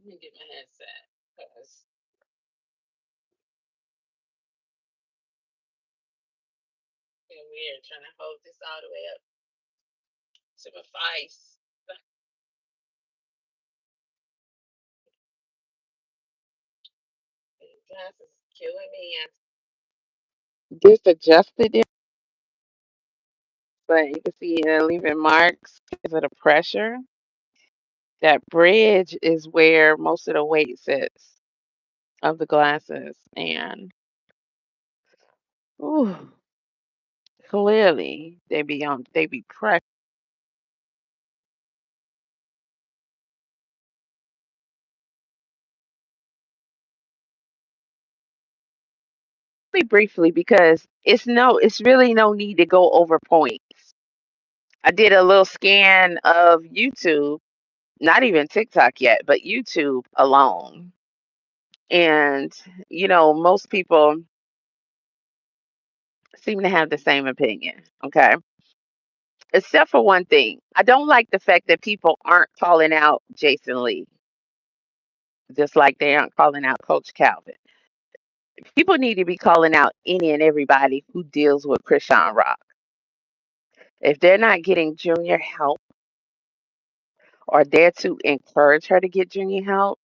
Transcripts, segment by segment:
me get my headset because it's weird trying to hold this all the way up to my face. This is killing me. This adjusted it, but you can see leaving marks because of the pressure. That bridge is where most of the weight sits of the glasses, and ooh, clearly they be pressed. Briefly because it's really no need to go over points. I did a little scan of YouTube, not even TikTok yet, but YouTube alone. And most people seem to have the same opinion, okay? Except for one thing. I don't like the fact that people aren't calling out Jason Lee, just like they aren't calling out Coach Calvin. People need to be calling out any and everybody who deals with Chrisean Rock. If they're not getting junior help or there to encourage her to get junior help,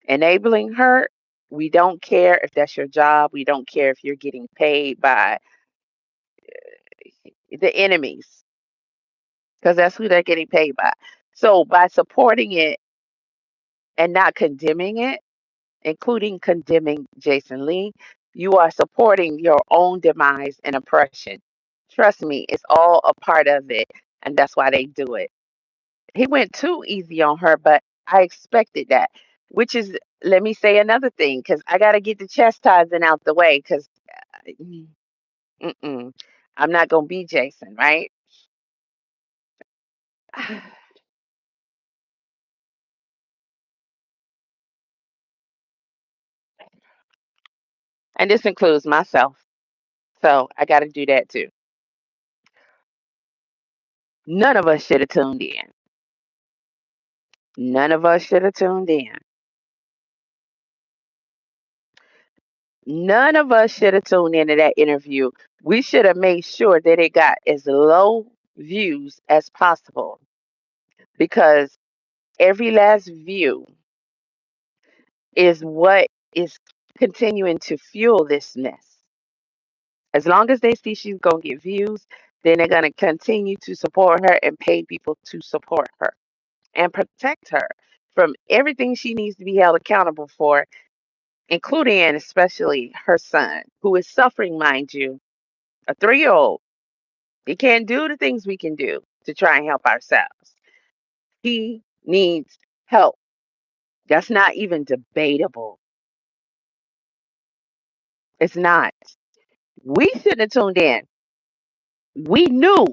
enabling her, we don't care if that's your job. We don't care if you're getting paid by the enemies, because that's who they're getting paid by. So by supporting it and not condemning it, including condemning Jason Lee, you are supporting your own demise and oppression. Trust me, it's all a part of it, and that's why they do it. He went too easy on her, but I expected that. Which is, let me say another thing, because I got to get the chastising out the way, because I'm not going to be Jason, right? And this includes myself. So I got to do that too. None of us should have tuned in. None of us should have tuned in. None of us should have tuned into that interview. We should have made sure that it got as low views as possible, because every last view is what is continuing to fuel this mess. As long as they see she's going to get views, then they're going to continue to support her and pay people to support her and protect her from everything she needs to be held accountable for, including and especially her son, who is suffering, mind you, a 3-year old. He can't do the things we can do to try and help ourselves. He needs help. That's not even debatable. It's not. We should have tuned in. We knew,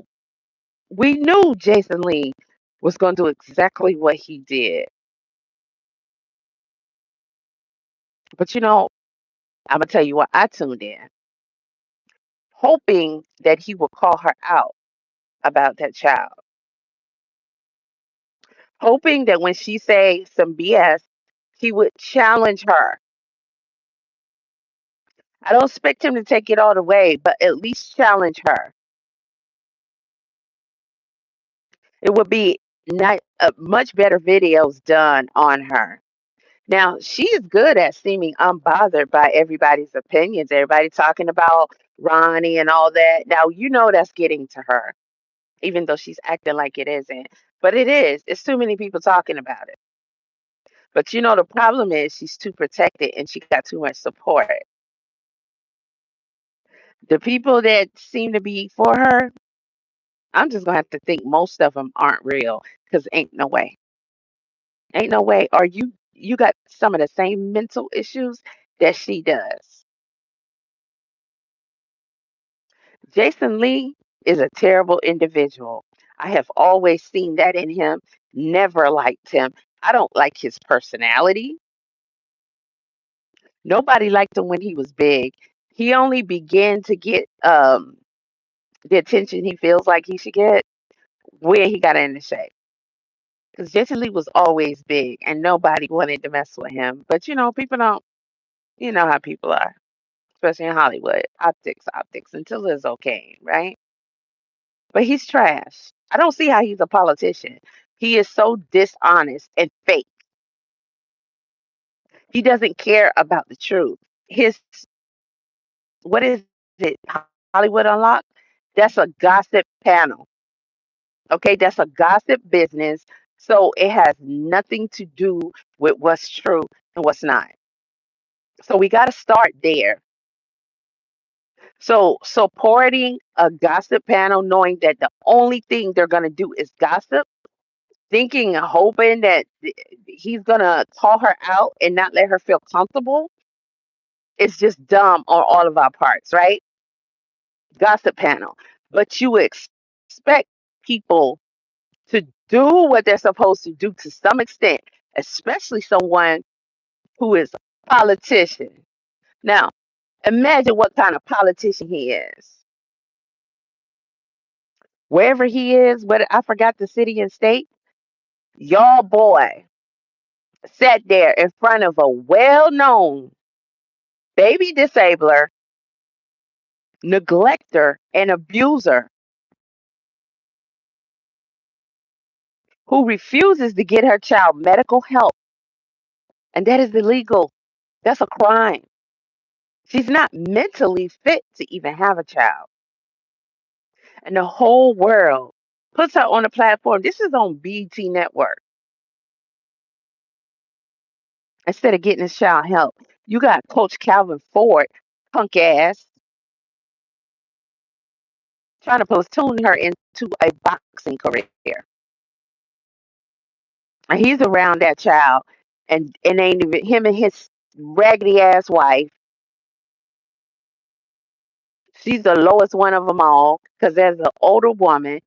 we knew Jason Lee was going to do exactly what he did. But I'm going to tell you what, I tuned in, hoping that he would call her out about that child. Hoping that when she say some BS, he would challenge her. I don't expect him to take it all the way, but at least challenge her. It would be not much better videos done on her. Now, she is good at seeming unbothered by everybody's opinions, everybody talking about Ronnie and all that. Now, that's getting to her, even though she's acting like it isn't. But it is. It's too many people talking about it. But the problem is she's too protected and she got too much support. The people that seem to be for her, I'm just going to have to think most of them aren't real, because ain't no way. Ain't no way. Or you got some of the same mental issues that she does. Jason Lee is a terrible individual. I have always seen that in him. Never liked him. I don't like his personality. Nobody liked him when he was big. He only began to get the attention he feels like he should get when he got into shape. Because Jason Lee was always big and nobody wanted to mess with him. But people don't, you know how people are, especially in Hollywood. Optics until Lizzo came, right? But he's trash. I don't see how he's a politician. He is so dishonest and fake. He doesn't care about the truth. His, what is it, Hollywood Unlocked? That's a gossip panel. Okay, that's a gossip business. So it has nothing to do with what's true and what's not. So we got to start there. So supporting a gossip panel, knowing that the only thing they're going to do is gossip, thinking and hoping that he's going to call her out and not let her feel comfortable, it's just dumb on all of our parts, right? Gossip panel. But you expect people to do what they're supposed to do to some extent, especially someone who is a politician. Now, imagine what kind of politician he is. Wherever he is, what I forgot the city and state, y'all boy sat there in front of a well-known baby disabler, neglector, and abuser who refuses to get her child medical help. And that is illegal. That's a crime. She's not mentally fit to even have a child. And the whole world puts her on a platform. This is on BT Network. Instead of getting his child help, you got Coach Calvin Ford, punk ass, trying to platoon her into a boxing career. And he's around that child, and ain't even him and his raggedy ass wife. She's the lowest one of them all because there's an older woman.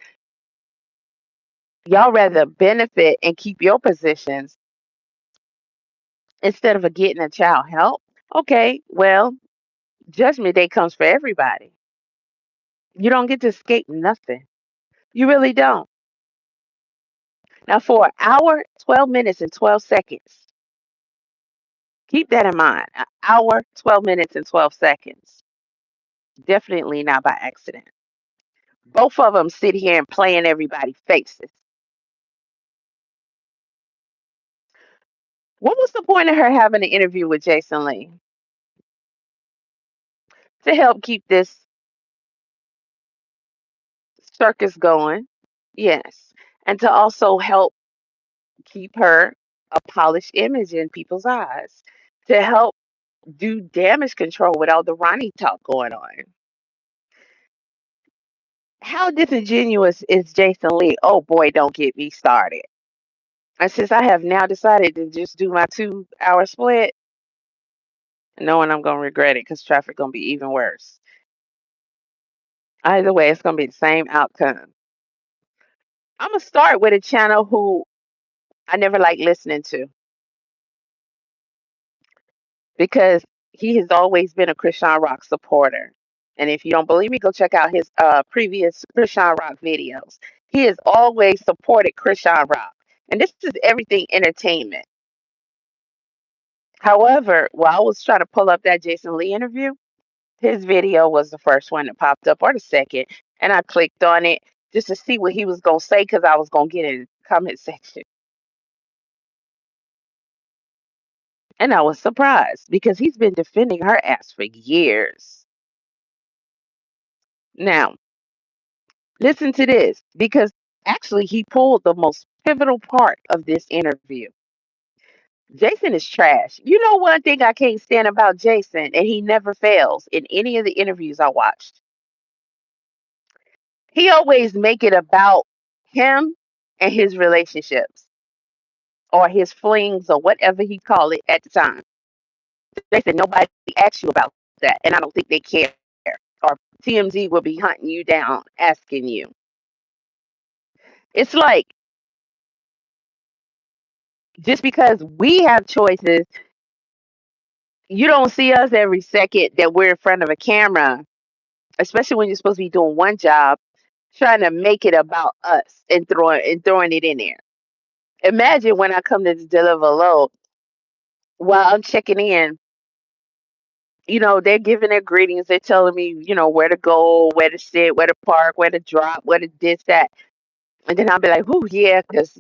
Y'all rather benefit and keep your positions instead of getting a child help. Okay, well, Judgment Day comes for everybody. You don't get to escape nothing. You really don't. Now, for an hour, 12 minutes, and 12 seconds, keep that in mind. An hour, 12 minutes, and 12 seconds. Definitely not by accident. Both of them sit here and play in everybody's faces. What was the point of her having an interview with Jason Lee? To help keep this circus going, yes. And to also help keep her a polished image in people's eyes. To help do damage control with all the Ronnie talk going on. How disingenuous is Jason Lee? Oh boy, don't get me started. And since I have now decided to just do my 2-hour split, knowing I'm gonna regret it because traffic gonna be even worse. Either way, it's gonna be the same outcome. I'm gonna start with a channel who I never like listening to because he has always been a Chrisean Rock supporter. And if you don't believe me, go check out his previous Chrisean Rock videos. He has always supported Chrisean Rock. And this is everything entertainment. However, while I was trying to pull up that Jason Lee interview, his video was the first one that popped up or the second. And I clicked on it just to see what he was going to say because I was going to get in the comment section. And I was surprised because he's been defending her ass for years. Now, listen to this because actually he pulled the most pivotal part of this interview. Jason is trash. You know one thing I can't stand about Jason, and he never fails in any of the interviews I watched. He always make it about him and his relationships or his flings or whatever he called it at the time. Jason, nobody asked you about that, and I don't think they care. Or TMZ will be hunting you down, asking you. It's like just because we have choices, you don't see us every second that we're in front of a camera, especially when you're supposed to be doing one job, trying to make it about us and throwing it in there. Imagine when I come to deliver a load, while I'm checking in, they're giving their greetings. They're telling me, where to go, where to sit, where to park, where to drop, where to this, that. And then I'll be like, ooh, yeah, because,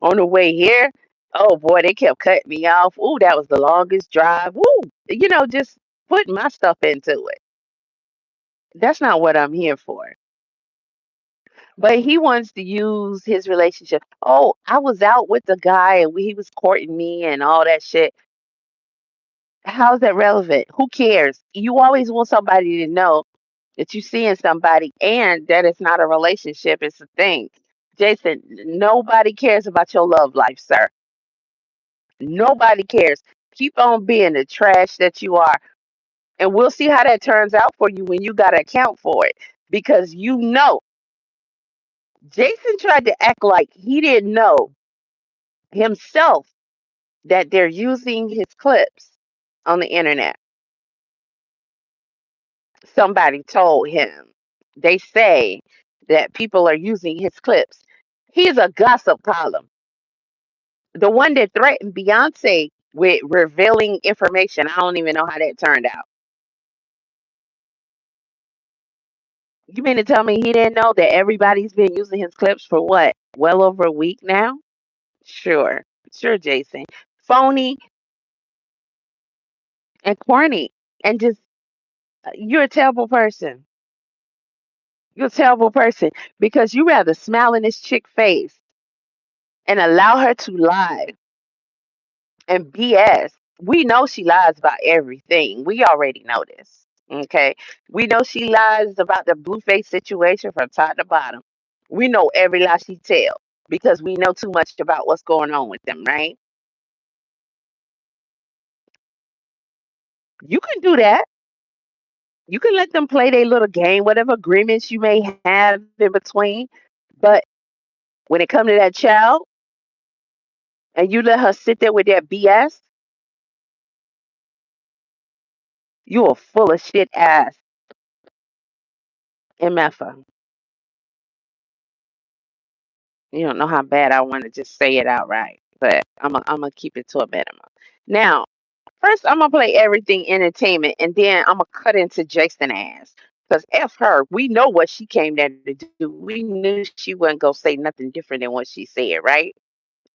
on the way here, oh boy, they kept cutting me off. Ooh, that was the longest drive. Ooh, just putting my stuff into it. That's not what I'm here for. But he wants to use his relationship. Oh, I was out with the guy and he was courting me and all that shit. How's that relevant? Who cares? You always want somebody to know that you're seeing somebody and that it's not a relationship, it's a thing. Jason, nobody cares about your love life, sir. Nobody cares. Keep on being the trash that you are. And we'll see how that turns out for you when you got to account for it. Because Jason tried to act like he didn't know himself that they're using his clips on the internet. Somebody told him. They say that people are using his clips. He's a gossip column. The one that threatened Beyonce with revealing information. I don't even know how that turned out. You mean to tell me he didn't know that everybody's been using his clips for what? Well over a week now? Sure. Sure, Jason. Phony and corny. And just, you're a terrible person. You're a terrible person because you rather smile in this chick face and allow her to lie and BS. We know she lies about everything. We already know this. Okay. We know she lies about the Blueface situation from top to bottom. We know every lie she tells because we know too much about what's going on with them, right? You can do that. You can let them play their little game, whatever agreements you may have in between. But when it comes to that child and you let her sit there with that BS, you a full of shit ass MFer. You don't know how bad I want to just say it outright, but I'm gonna keep it to a minimum. Now, first I'm gonna play everything entertainment, and then I'm gonna cut into Jason ass. Cause F her, we know what she came there to do. We knew she wasn't gonna say nothing different than what she said, right?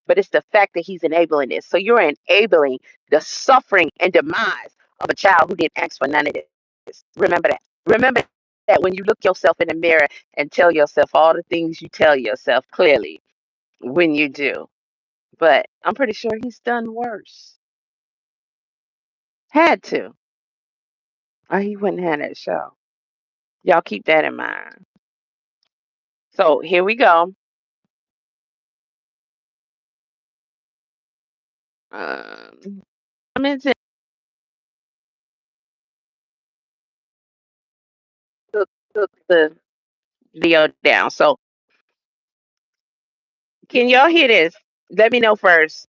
But it's the fact that he's enabling this. So you're enabling the suffering and demise of a child who didn't ask for none of this. Remember that. Remember that when you look yourself in the mirror and tell yourself all the things you tell yourself clearly when you do. But I'm pretty sure he's done worse. Had to. Or he wouldn't have that show. Y'all keep that in mind. So here we go. I'm into the video down. So can y'all hear this? Let me know first.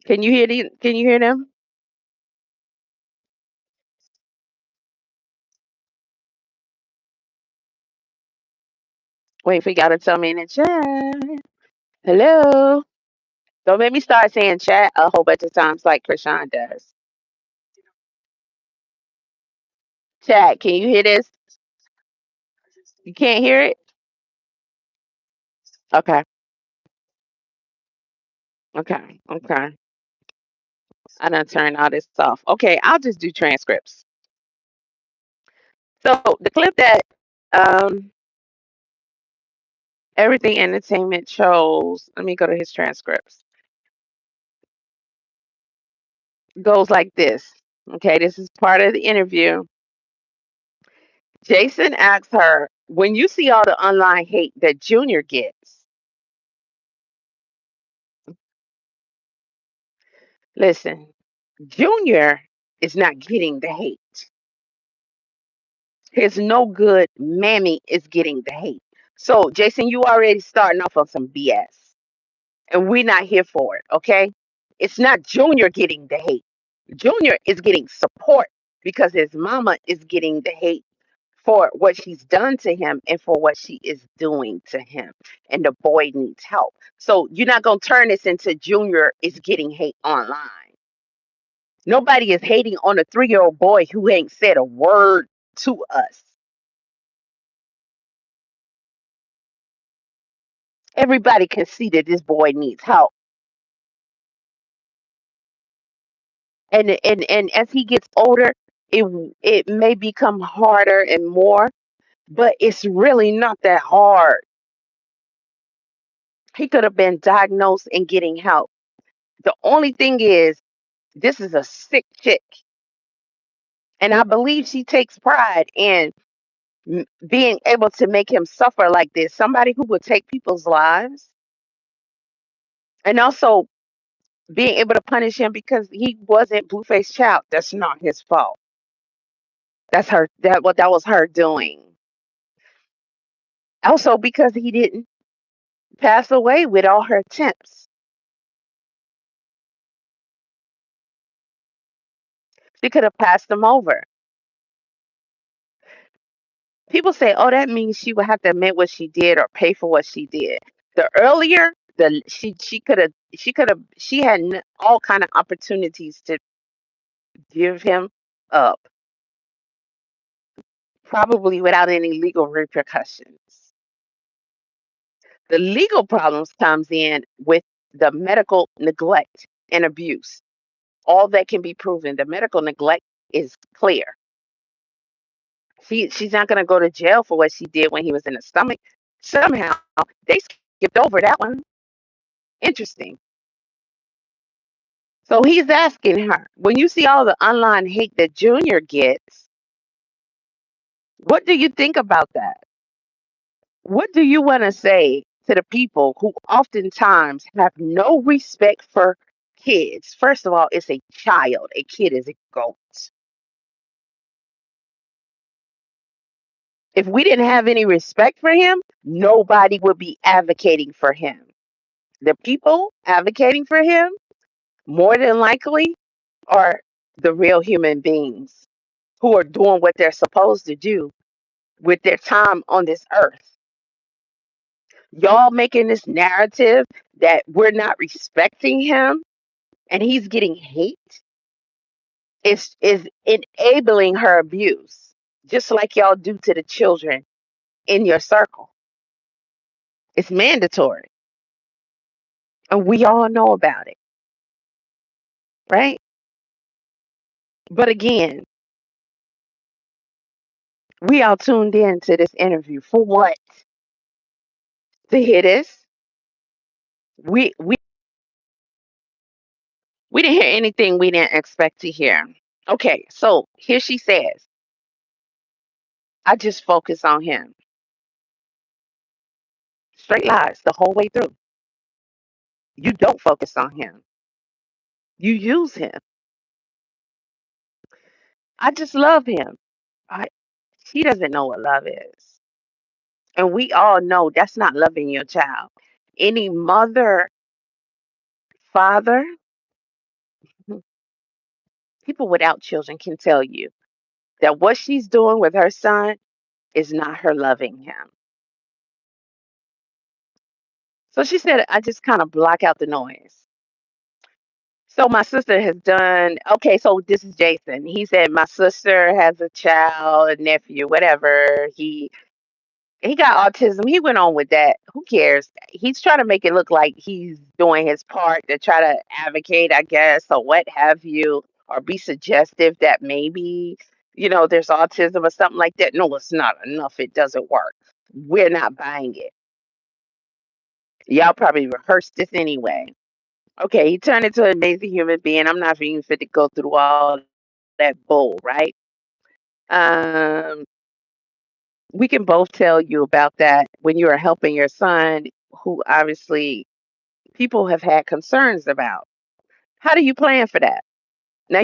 Can you hear the? Can you hear them? Wait for y'all to tell me in the chat. Hello. Don't make me start saying chat a whole bunch of times like Chrisean does. Chat, can you hear this? You can't hear it? Okay. Okay. Okay. I done turned all this off. Okay, I'll just do transcripts. So the clip that um everything entertainment chose, let me go to his transcripts. Goes like this. Okay, this is part of the interview. Jason asks her, when you see all the online hate that Junior gets, listen, Junior is not getting the hate. His no good mammy is getting the hate. So, Jason, you already starting off on some BS. And we're not here for it, okay? It's not Junior getting the hate. Junior is getting support because his mama is getting the hate for what she's done to him and for what she is doing to him. And the boy needs help. So you're not going to turn this into Junior is getting hate online. Nobody is hating on a 3-year-old boy who ain't said a word to us. Everybody can see that this boy needs help. And as he gets older, it may become harder and more, but it's really not that hard. He could have been diagnosed and getting help. The only thing is, this is a sick chick. And I believe she takes pride in being able to make him suffer like this. Somebody who would take people's lives and also being able to punish him because he wasn't Blueface Child. That's not his fault. That's her. That was her doing. Also, because he didn't pass away with all her attempts. She could have passed him over. People say, "Oh, that means she would have to admit what she did or pay for what she did." The earlier, the she had all kind of opportunities to give him up, probably without any legal repercussions. The legal problems comes in with the medical neglect and abuse. All that can be proven. The medical neglect is clear. She's not going to go to jail for what she did when he was in the stomach. Somehow they skipped over that one. Interesting. So he's asking her, when you see all the online hate that Junior gets, what do you think about that? What do you want to say to the people who oftentimes have no respect for kids? First of all, it's a child. A kid is a goat. If we didn't have any respect for him, nobody would be advocating for him. The people advocating for him, more than likely, are the real human beings who are doing what they're supposed to do with their time on this earth. Y'all making this narrative that we're not respecting him and he's getting hate is enabling her abuse, just like y'all do to the children in your circle. It's mandatory. And we all know about it, right? But again, we all tuned in to this interview for what? To hear this? We we we didn't hear anything we didn't expect to hear. Okay, so here she says, I just focus on him. Straight lies the whole way through. You don't focus on him. You use him. I just love him. I, she doesn't know what love is. And we all know that's not loving your child. Any mother, father, people without children can tell you that what she's doing with her son is not her loving him. So she said, I just kind of block out the noise. So my sister has done, okay, so this is Jason. He said, my sister has a child, a nephew, whatever. He got autism. He went on with that. Who cares? He's trying to make it look like he's doing his part to try to advocate, I guess, or what have you, or be suggestive that maybe, there's autism or something like that. No, it's not enough. It doesn't work. We're not buying it. Y'all probably rehearsed this anyway. Okay, he turned into an amazing human being. I'm not even fit to go through all that bull, right? Um, we can both tell you about that when you are helping your son, who obviously people have had concerns about. How do you plan for that? Now,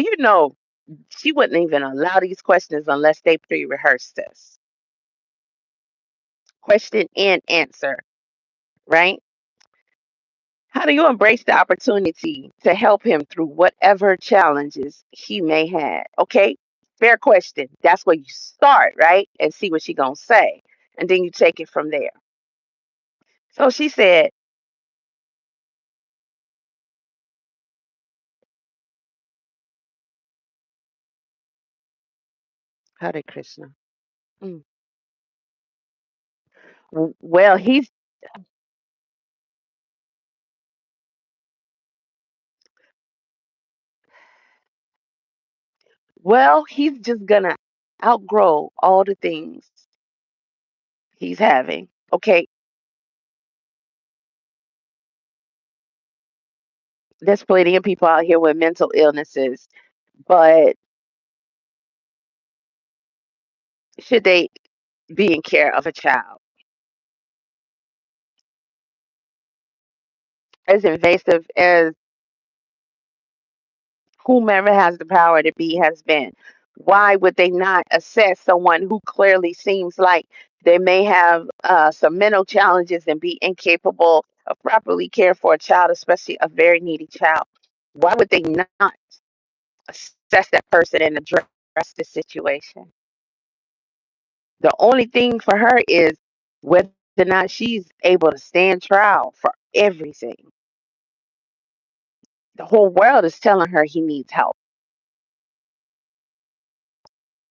she wouldn't even allow these questions unless they pre rehearsed this. Question and answer, right? How do you embrace the opportunity to help him through whatever challenges he may have? Okay, fair question. That's where you start, right? And see what she gonna say. And then you take it from there. So she said, Hare Krishna. Mm. Well, he's just gonna outgrow all the things he's having. Okay, there's plenty of people out here with mental illnesses, but should they be in care of a child? As invasive as whomever has the power to be has been, why would they not assess someone who clearly seems like they may have some mental challenges and be incapable of properly caring for a child, especially a very needy child? Why would they not assess that person and address the situation? The only thing for her is whether or not she's able to stand trial for everything. The whole world is telling her he needs help.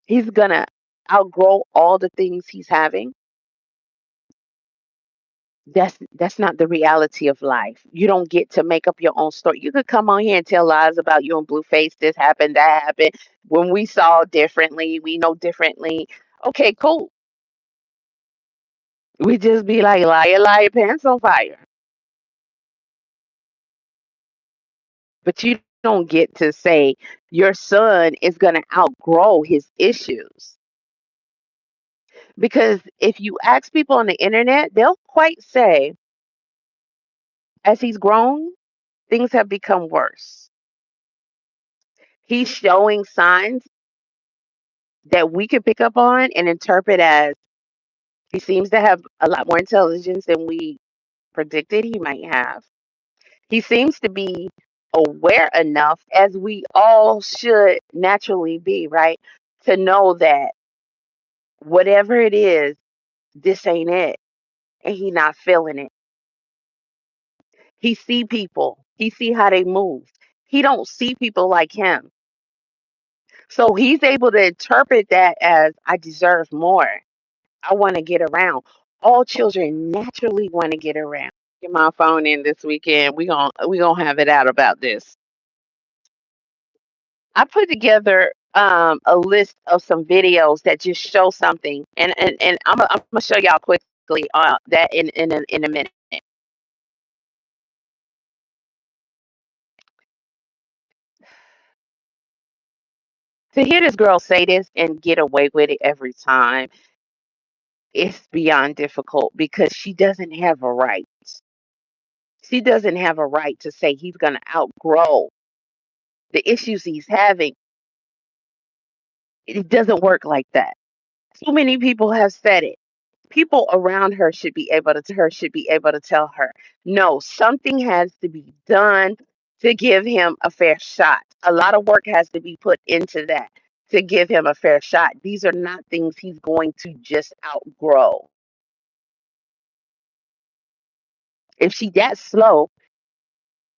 He's gonna outgrow all the things he's having. That's not the reality of life. You don't get to make up your own story. You could come on here and tell lies about you and Blueface, this happened, that happened. When we saw differently, we know differently. Okay, cool. We just be like, liar, liar, pants on fire. But you don't get to say your son is going to outgrow his issues. Because if you ask people on the internet, they'll quite say, as he's grown, things have become worse. He's showing signs that we can pick up on and interpret as he seems to have a lot more intelligence than we predicted he might have. He seems to be aware enough, as we all should naturally be, right? To know that whatever it is, this ain't it. And he not feeling it. He see people. He see how they move. He don't see people like him. So he's able to interpret that as I deserve more. I want to get around. All children naturally want to get around. Get my phone in this weekend. We gonna have it out about this. I put together a list of some videos that just show something, and I'm gonna show y'all quickly that in a minute. To hear this girl say this and get away with it every time, it's beyond difficult because she doesn't have a right. She doesn't have a right to say he's gonna outgrow the issues he's having. It doesn't work like that. Too many people have said it. People around her should be able to tell her, no, something has to be done to give him a fair shot. A lot of work has to be put into that to give him a fair shot. These are not things he's going to just outgrow. If she that slow,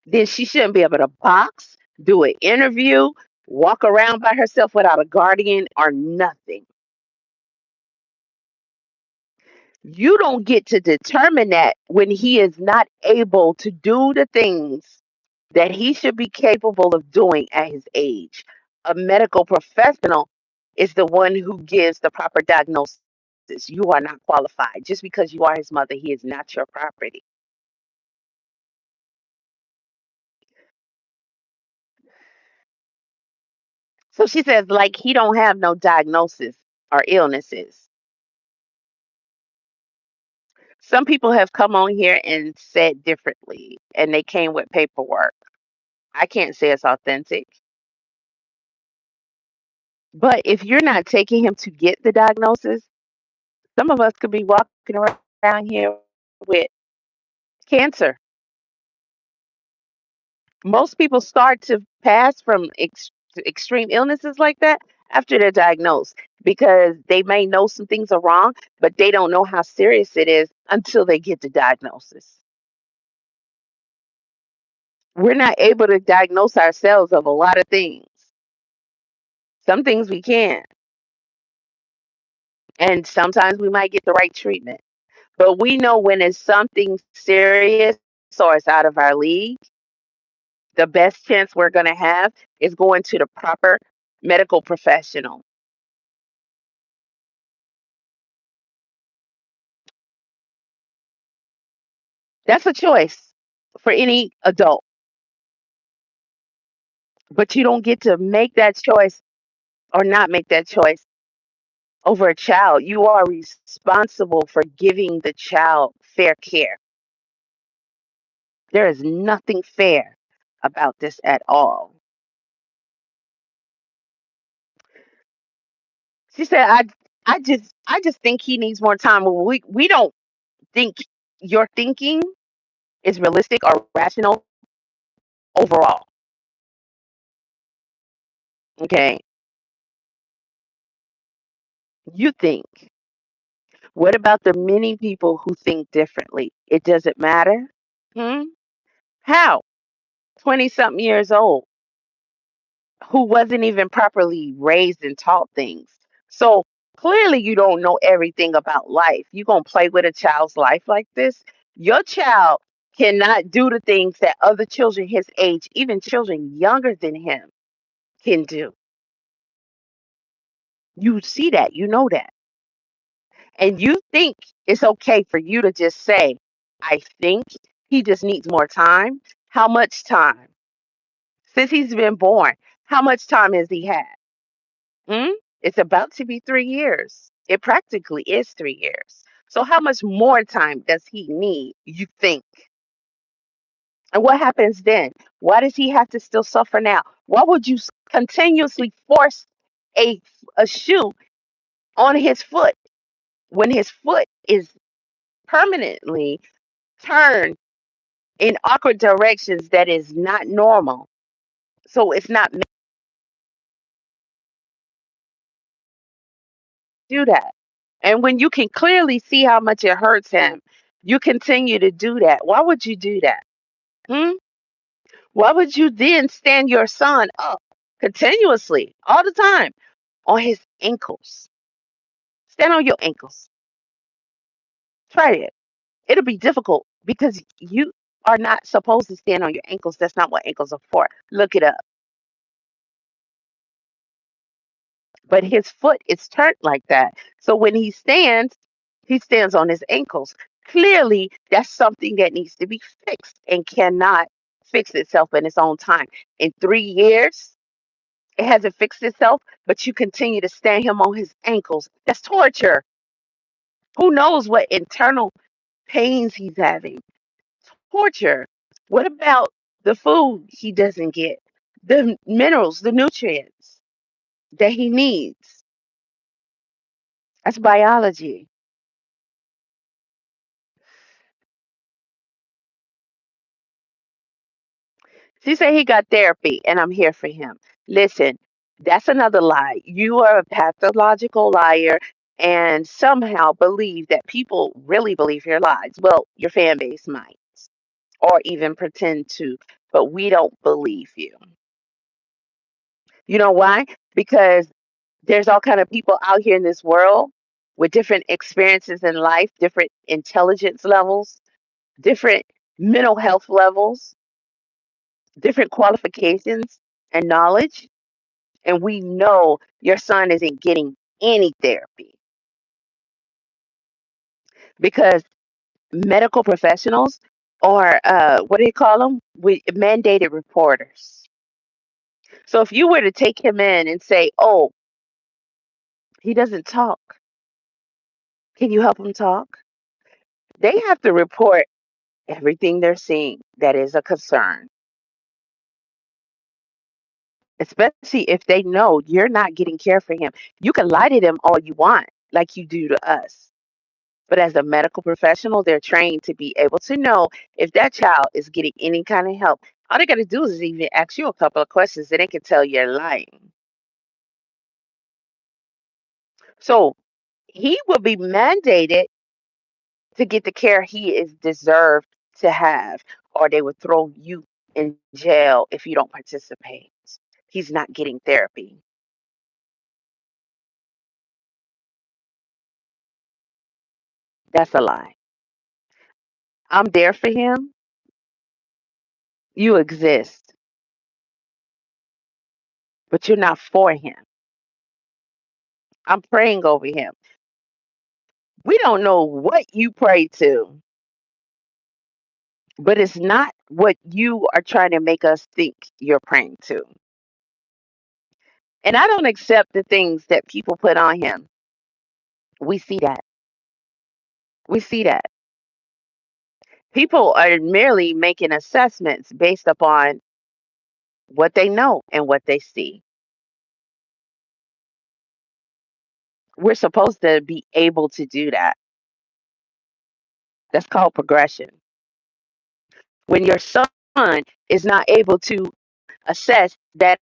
then she shouldn't be able to box, do an interview, walk around by herself without a guardian or nothing. You don't get to determine that when he is not able to do the things that he should be capable of doing at his age. A medical professional is the one who gives the proper diagnosis. You are not qualified. Just because you are his mother, he is not your property. So she says, like he don't have no diagnosis or illnesses. Some people have come on here and said differently, and they came with paperwork. I can't say it's authentic. But if you're not taking him to get the diagnosis, some of us could be walking around here with cancer. Most people start to pass from extreme illnesses like that after they're diagnosed, because they may know some things are wrong, but they don't know how serious it is until they get the diagnosis. We're not able to diagnose ourselves of a lot of things. Some things we can, and sometimes we might get the right treatment. But we know when it's something serious or it's out of our league, the best chance we're going to have is going to the proper medical professional. That's a choice for any adult, but you don't get to make that choice or not make that choice over a child. You are responsible for giving the child fair care. There is nothing fair about this at all. She said, I just think he needs more time. Well, we don't think your thinking is realistic or rational overall. Okay. You think. What about the many people who think differently? It doesn't matter. Hmm? How? 20 something years old, who wasn't even properly raised and taught things. So clearly, you don't know everything about life. You're going to play with a child's life like this? Your child cannot do the things that other children his age, even children younger than him, can do. You see that, you know that. And you think it's okay for you to just say, I think he just needs more time. How much time? Since he's been born, how much time has he had? Hmm? It's about to be 3 years. It practically is 3 years. So how much more time does he need, you think? And what happens then? Why does he have to still suffer now? Why would you continuously force a, a shoe on his foot when his foot is permanently turned in awkward directions that is not normal? So it's not meant to do that. And when you can clearly see how much it hurts him, you continue to do that. Why would you do that? Hmm? Why would you then stand your son up continuously all the time on his ankles? Stand on your ankles. Try it. It'll be difficult because you are not supposed to stand on your ankles. That's not what ankles are for. Look it up. But his foot is turned like that. So when he stands on his ankles. Clearly, that's something that needs to be fixed and cannot fix itself in its own time. In 3 years, it hasn't fixed itself, but you continue to stand him on his ankles. That's torture. Who knows what internal pains he's having? Torture. What about the food he doesn't get? The minerals, the nutrients that he needs? That's biology. She said he got therapy and I'm here for him. Listen, that's another lie. You are a pathological liar and somehow believe that people really believe your lies. Well, your fan base might or even pretend to, but we don't believe you. You know why? Because there's all kind of people out here in this world with different experiences in life, different intelligence levels, different mental health levels, different qualifications and knowledge. And we know your son isn't getting any therapy because medical professionals are, what do you call them? Mandated reporters. So if you were to take him in and say, oh, he doesn't talk, can you help him talk? They have to report everything they're seeing that is a concern, especially if they know you're not getting care for him. You can lie to them all you want, like you do to us. But as a medical professional, they're trained to be able to know if that child is getting any kind of help. All they got to do is even ask you a couple of questions and they can tell you're lying. So he will be mandated to get the care he is deserved to have, or they would throw you in jail if you don't participate. He's not getting therapy. That's a lie. I'm there for him. You exist, but you're not for him. I'm praying over him. We don't know what you pray to, but it's not what you are trying to make us think you're praying to. And I don't accept the things that people put on him. We see that. We see that. People are merely making assessments based upon what they know and what they see. We're supposed to be able to do that. That's called progression. When your son is not able to assess that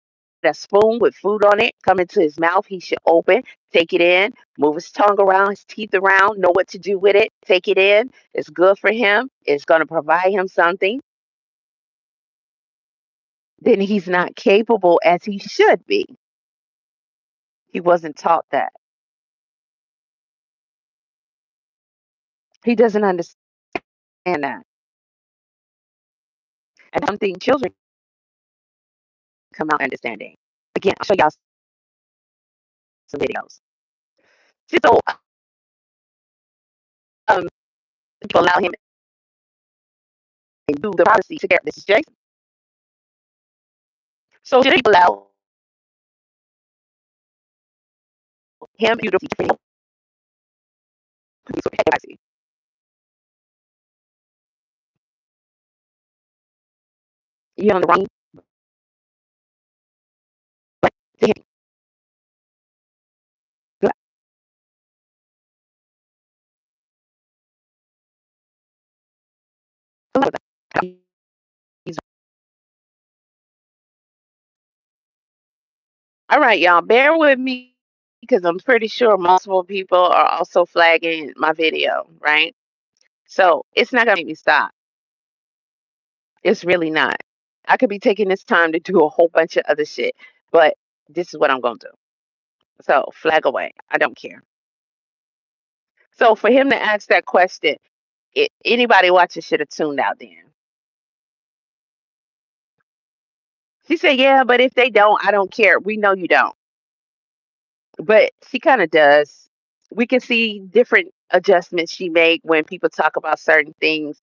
a spoon with food on it come into his mouth, he should open, take it in, move his tongue around, his teeth around, know what to do with it, take it in. It's good for him. It's going to provide him something. Then he's not capable as he should be. He wasn't taught that. He doesn't understand that. And some things children come out understanding. Again, I'll show y'all some videos. So um, people allow him to do the privacy to get this is Jason. So should people allow him to do the privacy? You're on the wrong. All right, y'all, bear with me because I'm pretty sure multiple people are also flagging my video, right? So it's not gonna make me stop. It's really not. I could be taking this time to do a whole bunch of other shit, but this is what I'm gonna do. So flag away. I don't care. So for him to ask that question, anybody watching should have tuned out then. She said, "Yeah, but if they don't, I don't care." We know you don't, but she kind of does. We can see different adjustments she made when people talk about certain things,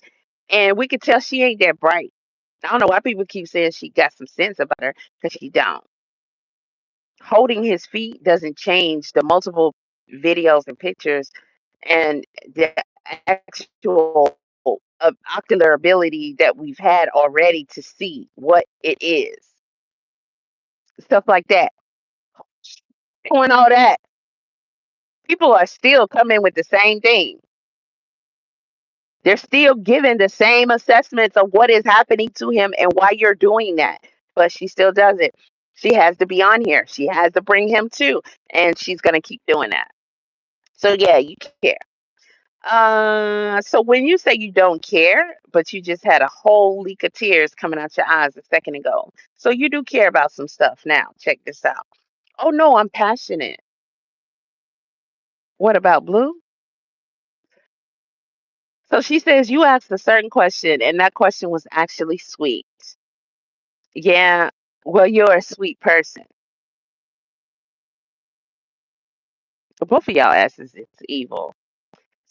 and we can tell she ain't that bright. I don't know why people keep saying she got some sense about her because she don't. Holding his feet doesn't change the multiple videos and pictures and the actual ocular ability that we've had already to see what it is. Stuff like that. Doing all that, people are still coming with the same thing. They're still giving the same assessments of what is happening to him and why you're doing that. But she still does it. She has to be on here. She has to bring him too. And she's going to keep doing that. So, yeah, you care. So when you say you don't care, but you just had a whole leak of tears coming out your eyes a second ago. So you do care about some stuff now. Check this out. Oh, no, I'm passionate. What about Blue? So she says you asked a certain question, and that question was actually sweet. Yeah, well, you're a sweet person. But both of y'all asses is evil.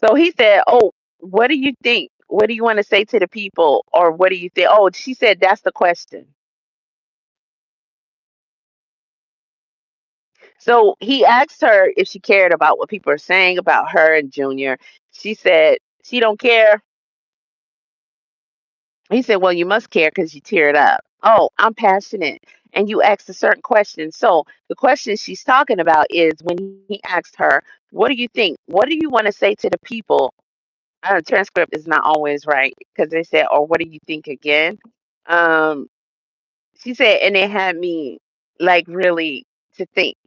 So he said, "Oh, what do you think? What do you want to say to the people, or what do you think?" Oh, she said that's the question. So he asked her if she cared about what people are saying about her and Junior. She said she don't care. He said, "Well, you must care because you teared up." Oh, I'm passionate. And you asked a certain question. So the question she's talking about is when he asked her, "What do you think? What do you want to say to the people?" Transcript is not always right because they said, "Or what do you think again?" Um, she said, and it had me like really to think.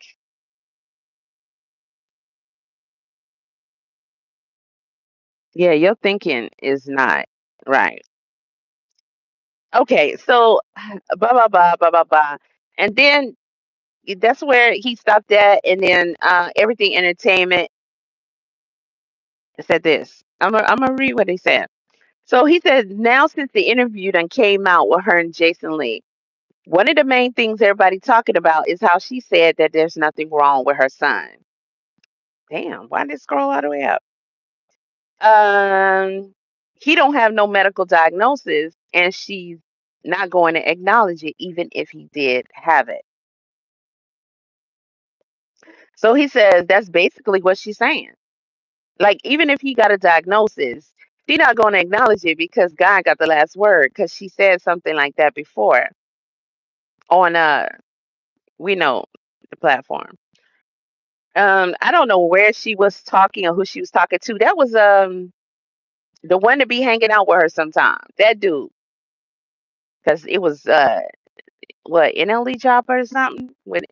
Yeah, your thinking is not right. Okay, so blah blah blah blah blah blah, and then that's where he stopped at, and then everything entertainment said this. I'm gonna read what he said. So he said, now since the interview done came out with her and Jason Lee, one of the main things everybody talking about is how she said that there's nothing wrong with her son. Damn, why did it scroll all the way up? Um, he don't have no medical diagnosis, and she's not going to acknowledge it, even if he did have it. So he says that's basically what she's saying. Like, even if he got a diagnosis, she's not going to acknowledge it because God got the last word. Because she said something like that before on we know the platform. I don't know where she was talking or who she was talking to. That was the one to be hanging out with her sometime. That dude, because it was what, NLE Chopper or something with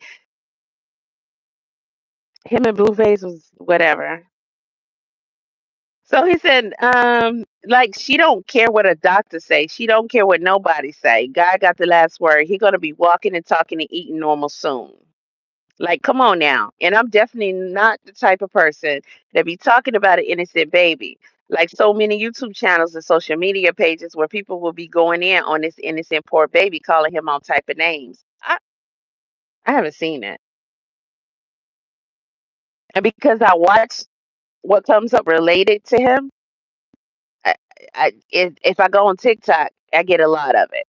him and Blueface was whatever. So he said, like she don't care what a doctor say. She don't care what nobody say. God got the last word. He gonna be walking and talking and eating normal soon. Like, come on now. And I'm definitely not the type of person that be talking about an innocent baby. Like so many YouTube channels and social media pages where people will be going in on this innocent poor baby, calling him all type of names. I haven't seen it. And because I watch what comes up related to him, I, if I go on TikTok, I get a lot of it.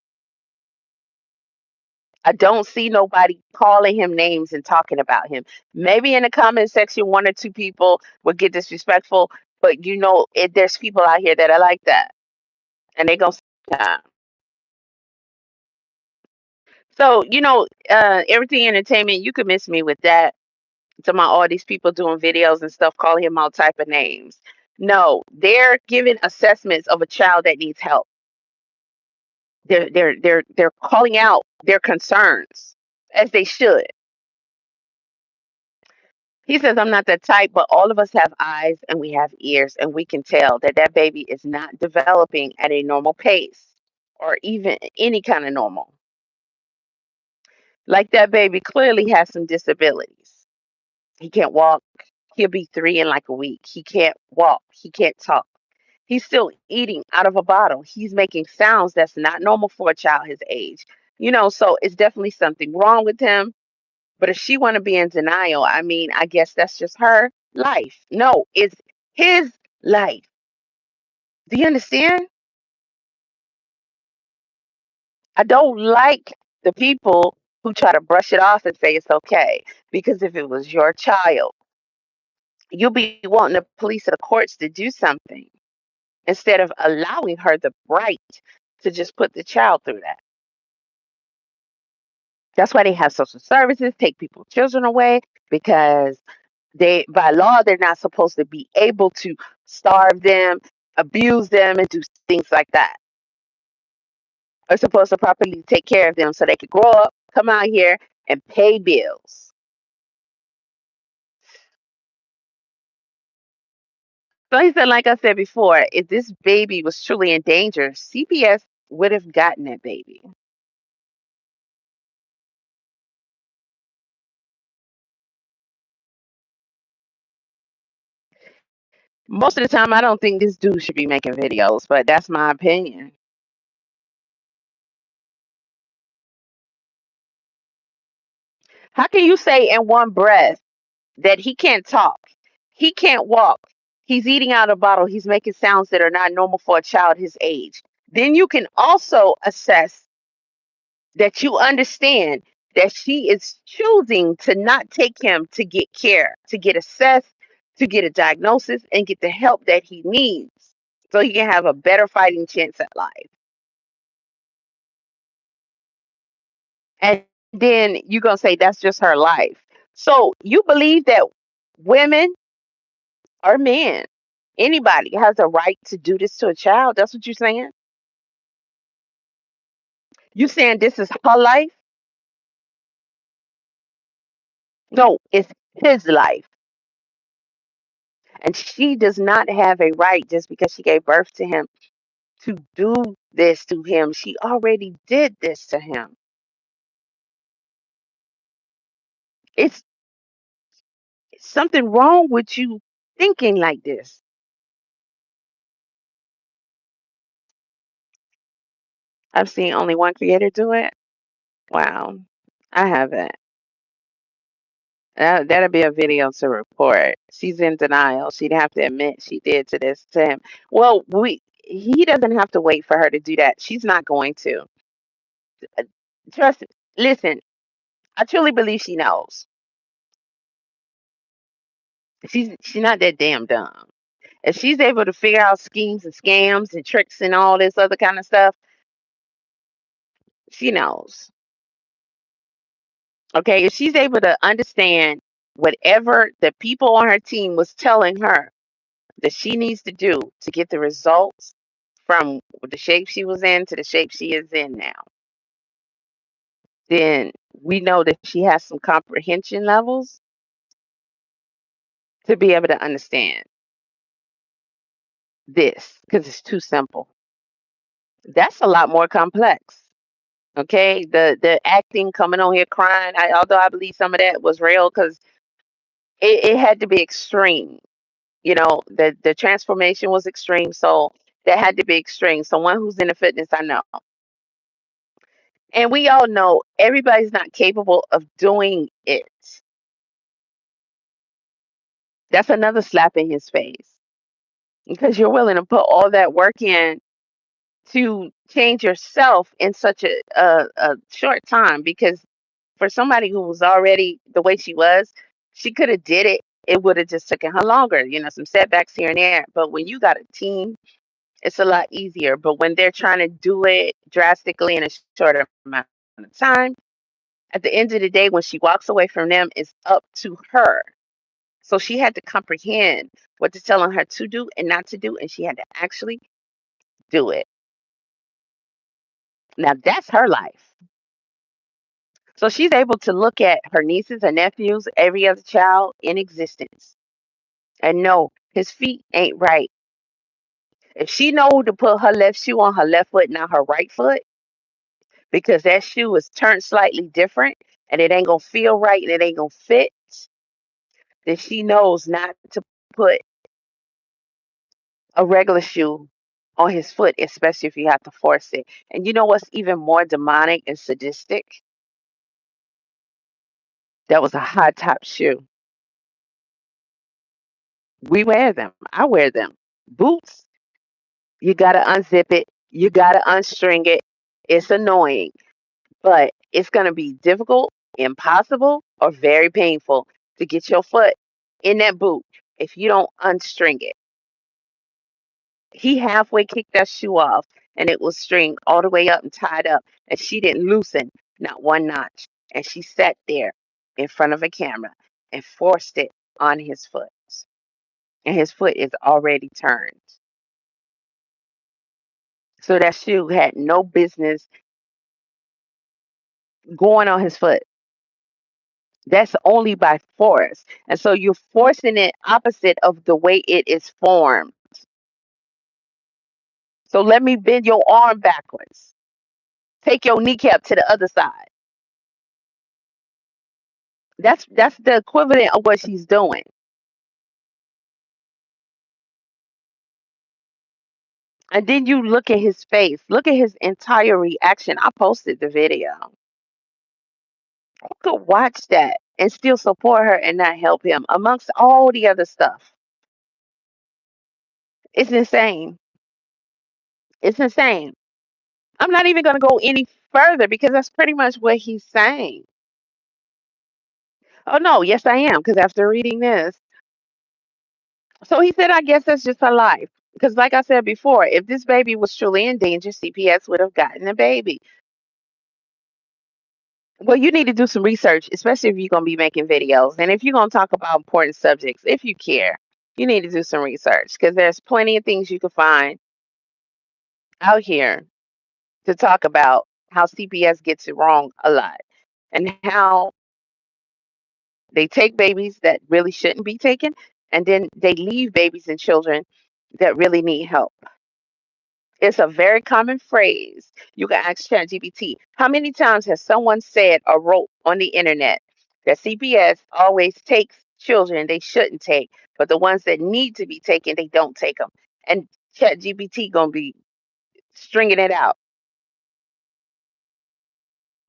I don't see nobody calling him names and talking about him. Maybe in the comment section, one or two people would get disrespectful, but there's people out here that are like that, and they gonna say that. So everything entertainment, you could miss me with that. To my all these people doing videos and stuff, calling him all type of names. No, they're giving assessments of a child that needs help. They're calling out their concerns as they should. He says, I'm not that type, but all of us have eyes and we have ears, and we can tell that that baby is not developing at a normal pace or even any kind of normal. Like that baby clearly has some disabilities. He can't walk. He'll be 3 in like a week. He can't walk. He can't talk. He's still eating out of a bottle. He's making sounds that's not normal for a child his age. So it's definitely something wrong with him. But if she want to be in denial, I mean, I guess that's just her life. No, it's his life. Do you understand? I don't like the people who try to brush it off and say it's okay. Because if it was your child, you'll be wanting the police or the courts to do something instead of allowing her the right to just put the child through that. That's why they have social services take people's children away, because by law they're not supposed to be able to starve them, abuse them, and do things like that. They're supposed to properly take care of them so they could grow up, come out here, and pay bills. So he said, like I said before, if this baby was truly in danger, CPS would have gotten that baby. Most of the time, I don't think this dude should be making videos, but that's my opinion. How can you say in one breath that he can't talk, he can't walk, he's eating out of a bottle, he's making sounds that are not normal for a child his age? Then you can also assess that you understand that she is choosing to not take him to get care, to get assessed, to get a diagnosis, and get the help that he needs so he can have a better fighting chance at life. And then you're going to say that's just her life. So you believe that women or men, anybody has a right to do this to a child? That's what you're saying? You saying this is her life? No, it's his life. And she does not have a right, just because she gave birth to him, to do this to him. She already did this to him. It's something wrong with you thinking like this. I've seen only one creator do it. Wow. I haven't. That'll be a video to report. She's in denial. She'd have to admit she did to this to him. Well, he doesn't have to wait for her to do that. She's not going to. Uh, Trust. Listen, I truly believe she knows. She's not that damn dumb. If she's able to figure out schemes and scams and tricks and all this other kind of stuff, she knows. Okay, if she's able to understand whatever the people on her team was telling her that she needs to do to get the results from the shape she was in to the shape she is in now, then we know that she has some comprehension levels to be able to understand this, because it's too simple. That's a lot more complex. Okay, the acting, coming on here crying, although I believe some of that was real, because it had to be extreme. The transformation was extreme, so that had to be extreme. Someone who's in the fitness, I know. And we all know everybody's not capable of doing it. That's another slap in his face, because you're willing to put all that work in to change yourself in such a short time. Because for somebody who was already the way she was, she could have did it. It would have just taken her longer, some setbacks here and there. But when you got a team, it's a lot easier. But when they're trying to do it drastically in a shorter amount of time, at the end of the day, when she walks away from them, it's up to her. So she had to comprehend what they're telling her to do and not to do, and she had to actually do it. Now that's her life. So she's able to look at her nieces and nephews, every other child in existence, and know his feet ain't right. If she know to put her left shoe on her left foot, not her right foot, because that shoe is turned slightly different and it ain't gonna feel right and it ain't gonna fit, then she knows not to put a regular shoe on his foot, especially if you have to force it. And you know what's even more demonic and sadistic? That was a high top shoe. We wear them. I wear them. Boots, you gotta unzip it. You gotta unstring it. It's annoying, but it's gonna be difficult, impossible, or very painful to get your foot in that boot if you don't unstring it. He halfway kicked that shoe off, and it was stringed all the way up and tied up, and she didn't loosen not one notch. And she sat there in front of a camera and forced it on his foot. And his foot is already turned. So that shoe had no business going on his foot. That's only by force. And so you're forcing it opposite of the way it is formed. So let me bend your arm backwards. Take your kneecap to the other side. That's the equivalent of what she's doing. And then you look at his face. Look at his entire reaction. I posted the video. Who could watch that and still support her and not help him amongst all the other stuff? It's insane. It's insane. I'm not even going to go any further because that's pretty much what he's saying. Oh, no. Yes, I am. Because after reading this, so he said, I guess that's just her life. Because, like I said before, if this baby was truly in danger, CPS would have gotten the baby. Well, you need to do some research, especially if you're going to be making videos. And if you're going to talk about important subjects, if you care, you need to do some research, because there's plenty of things you can find out here to talk about how CPS gets it wrong a lot, and how they take babies that really shouldn't be taken. and then they leave babies and children that really need help. It's a very common phrase. You can ask ChatGPT, how many times has someone said or wrote on the internet that CPS always takes children they shouldn't take, but the ones that need to be taken, they don't take them. And ChatGPT gonna be stringing it out.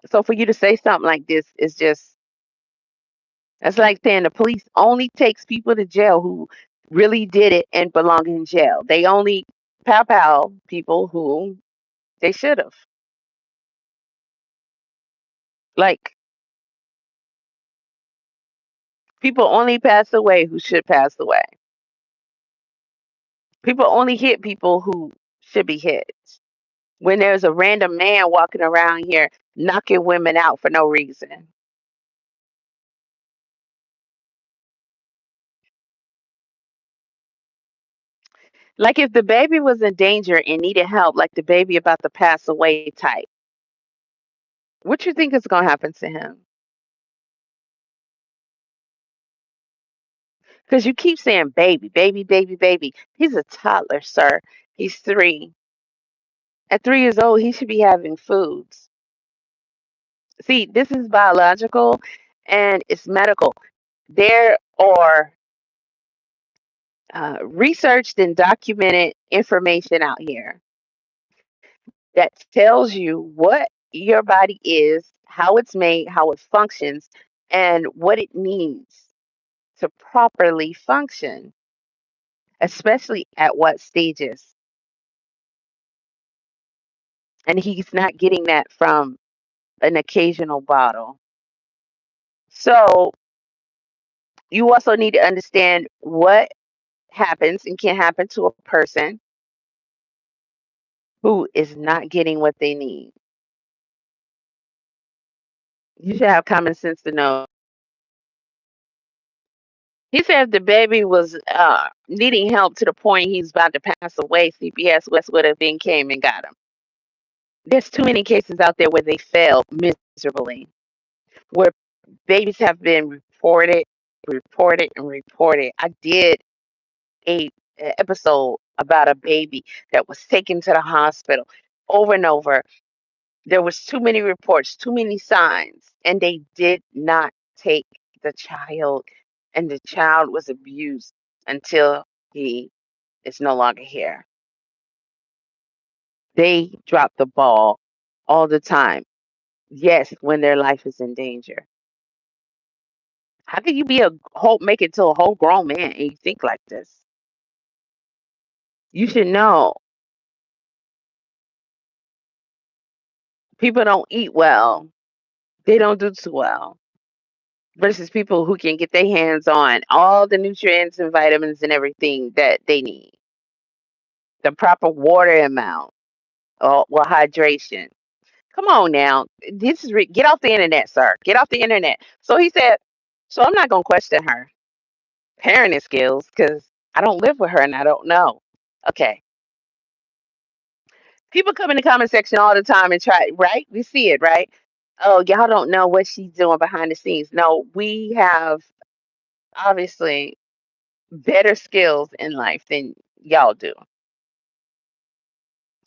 So for you to say something like this is just, that's like saying the police only takes people to jail who really did it and belong in jail. They only pow people who they should have. Like, people only pass away who should pass away. People only hit people who should be hit. When there's a random man walking around here knocking women out for no reason. Like if the baby was in danger and needed help, like the baby about to pass away type, what you think is gonna happen to him? Because you keep saying baby, baby, baby, baby. He's a toddler, sir. He's 3. At 3 years old, he should be having foods. See, this is biological and it's medical. There are researched and documented information out here that tells you what your body is, how it's made, how it functions, and what it needs to properly function, especially at what stages. And he's not getting that from an occasional bottle. So you also need to understand what happens and can happen to a person who is not getting what they need. You should have common sense to know. He said if the baby was needing help to the point he's about to pass away, CPS would have been came and got him. There's too many cases out there where they failed miserably, where babies have been and reported. I did a episode about a baby that was taken to the hospital over and over. There was too many reports, too many signs, and they did not take the child, and the child was abused until he is no longer here. They drop the ball all the time. Yes, when their life is in danger. How can you be a whole, make it to a whole grown man and you think like this? You should know people don't eat well. They don't do too well. Versus people who can get their hands on all the nutrients and vitamins and everything that they need. The proper water amount or well, hydration. Come on now. This is get off the internet, sir. Get off the internet. So he said, so I'm not going to question her parenting skills because I don't live with her and I don't know. Okay. People come in the comment section all the time and try, right? We see it, right? Oh, y'all don't know what she's doing behind the scenes. No, we have obviously better skills in life than y'all do.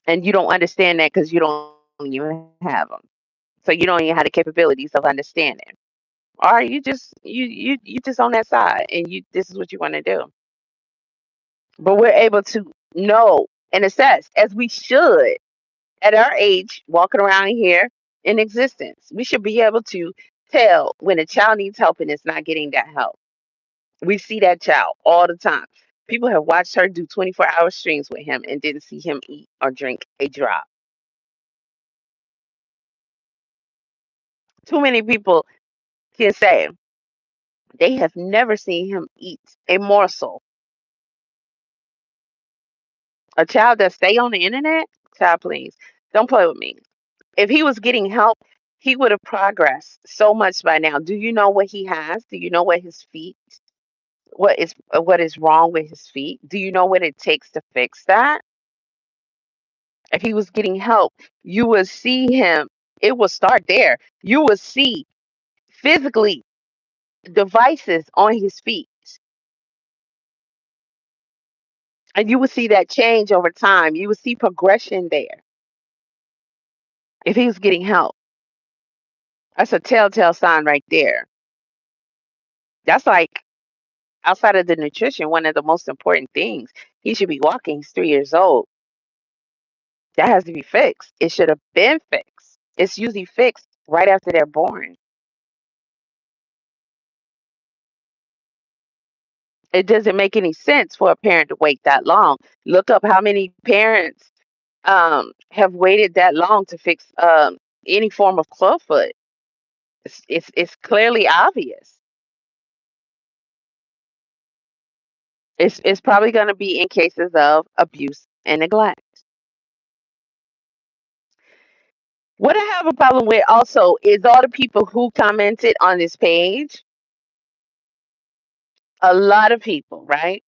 And you don't understand that because you don't even have them. So you don't even have the capabilities of understanding. Or you just you just on that side and you this is what you want to do. But we're able to know and assess as we should at our age, walking around here in existence. We should be able to tell when a child needs help and is not getting that help. We see that child all the time. People have watched her do 24-hour streams with him and didn't see him eat or drink a drop. Too many people can say they have never seen him eat a morsel. A child that stay on the internet, child, please don't play with me. If he was getting help, he would have progressed so much by now. Do you know what he has? Do you know what his feet? What is wrong with his feet? Do you know what it takes to fix that? If he was getting help, you would see him. It will start there. You will see physically devices on his feet. And you would see that change over time. You would see progression there if he was getting help. That's a telltale sign right there. That's like outside of the nutrition, one of the most important things. He should be walking. He's 3 years old. That has to be fixed. It should have been fixed. It's usually fixed right after they're born. It doesn't make any sense for a parent to wait that long. Look up how many parents have waited that long to fix any form of clubfoot. It's clearly obvious. It's probably going to be in cases of abuse and neglect. What I have a problem with also is all the people who commented on this page. A lot of people, right?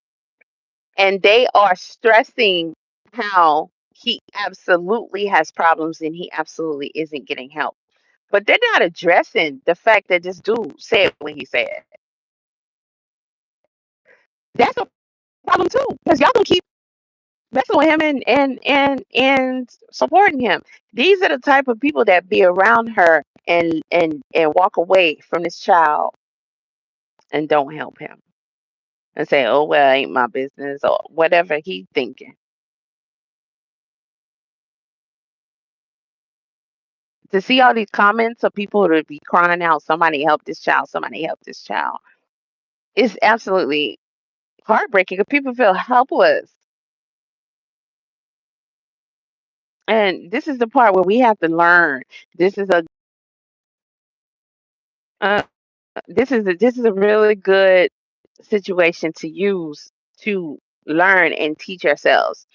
And they are stressing how he absolutely has problems and he absolutely isn't getting help. But they're not addressing the fact that this dude said what he said. That's a problem too, because y'all gonna keep messing with him and supporting him. These are the type of people that be around her and walk away from this child and don't help him and say, "Oh well, ain't my business," or whatever he thinking. To see all these comments of people to be crying out, "Somebody help this child! Somebody help this child!" It's absolutely heartbreaking because people feel helpless. And this is the part where we have to learn. This is a uh, this is a really good situation to use to learn and teach ourselves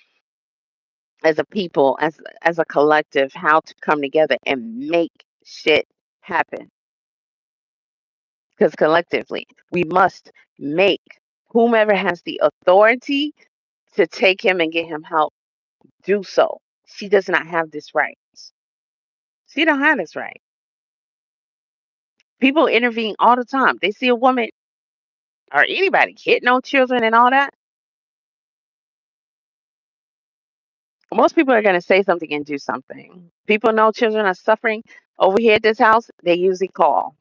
as a people, as a collective, how to come together and make shit happen. Because collectively, we must make whomever has the authority to take him and get him help do so. She does not have this right. She don't have this right. People intervene all the time. They see a woman or anybody hitting on children and all that. Most people are going to say something and do something. People know children are suffering over here at this house. They usually call.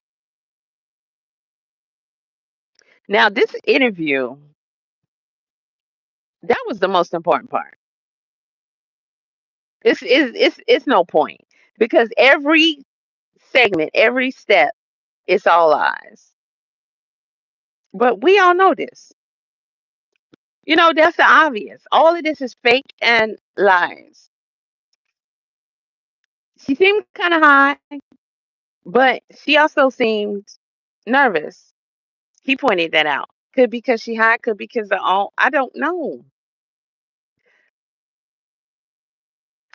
Now, this interview, that was the most important part. It's no point because every segment, every step, it's all lies. But we all know this. You know, that's the obvious. All of this is fake and lies. She seemed kind of high, but she also seemed nervous. He pointed that out. Could be because she high, could be because of all. I don't know.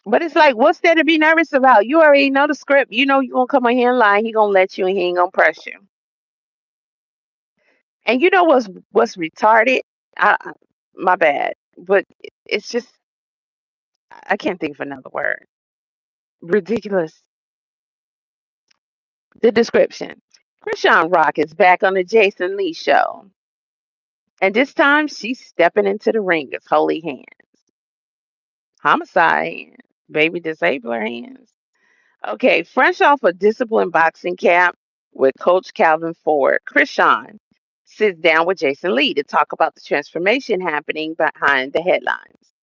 But it's like, what's there to be nervous about? You already know the script. You know you're gonna come on here and lie. He gonna let you, and he ain't gonna press you. And you know what's retarded? My bad, but it's just I can't think of another word. Ridiculous. The description. Chrisean Rock is back on the Jason Lee show, and this time she's stepping into the ring as holy hands, homicide hands, baby disabler hands. Okay, fresh off a disciplined boxing camp with Coach Calvin Ford, Chrisean sits down with Jason Lee to talk about the transformation happening behind the headlines.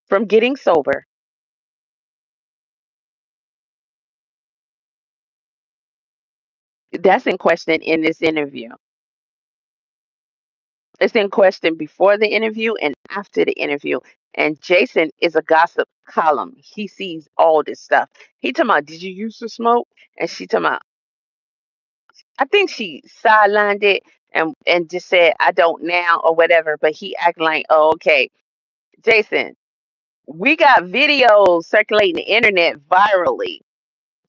From getting sober, that's in question in this interview. It's in question before the interview and after the interview. And Jason is a gossip column. He sees all this stuff. He talking about, did you used to smoke? And she talking about, I think she sidelined it and just said, I don't now or whatever. But he acting like, oh, okay. Jason, we got videos circulating the internet virally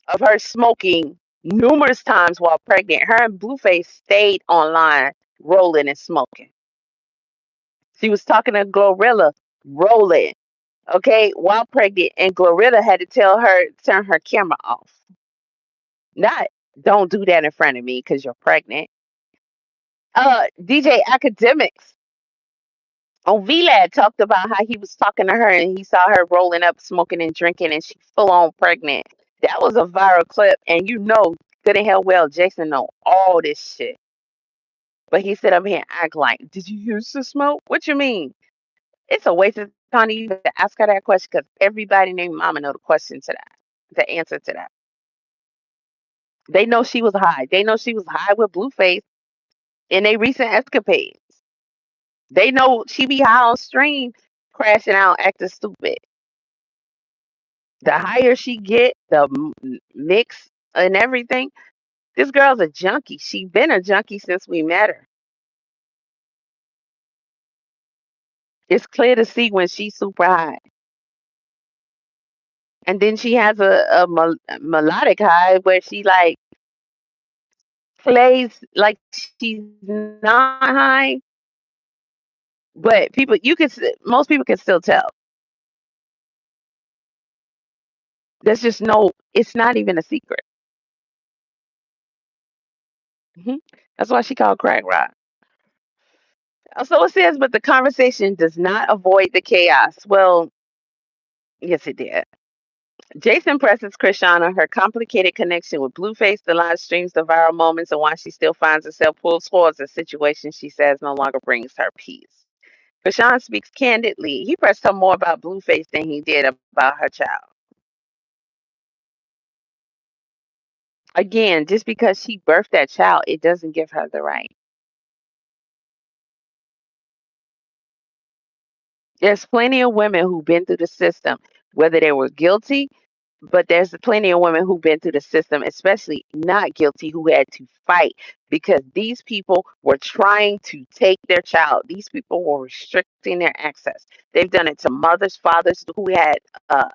of her smoking numerous times while pregnant. Her and Blueface stayed online rolling and smoking. She was talking to Glorilla rolling, okay, while pregnant, and Glorilla had to tell her turn her camera off. Not don't do that in front of me because you're pregnant. DJ Academics On VLAD talked about how he was talking to her and he saw her rolling up, smoking and drinking, and she full on pregnant. That was a viral clip, and you know good and hell well Jason know all this shit. But he sit up here and act like, did you use the smoke? What you mean? It's a waste of time to even ask her that question because everybody named Mama know the question to that, the answer to that. They know she was high. They know she was high with Blueface in a recent escapades. They know she be high on stream, crashing out, acting stupid. The higher she get, the mix and everything. This girl's a junkie. She been a junkie since we met her. It's clear to see when she's super high. And then she has a melodic high where she like plays like she's not high, but people you can most people can still tell. There's just no. It's not even a secret. Hmm. That's why she called crack rock. So it says, but the conversation does not avoid the chaos. Well, yes, it did. Jason presses Chrisean on her complicated connection with Blueface. The live streams the viral moments and why she still finds herself pulled towards a situation she says no longer brings her peace. Chrisean speaks candidly. He pressed her more about Blueface than he did about her child. Again, just because she birthed that child, it doesn't give her the right. There's plenty of women who've been through the system, whether they were guilty, but there's plenty of women who've been through the system, especially not guilty, who had to fight because these people were trying to take their child. These people were restricting their access. They've done it to mothers, fathers who had uh,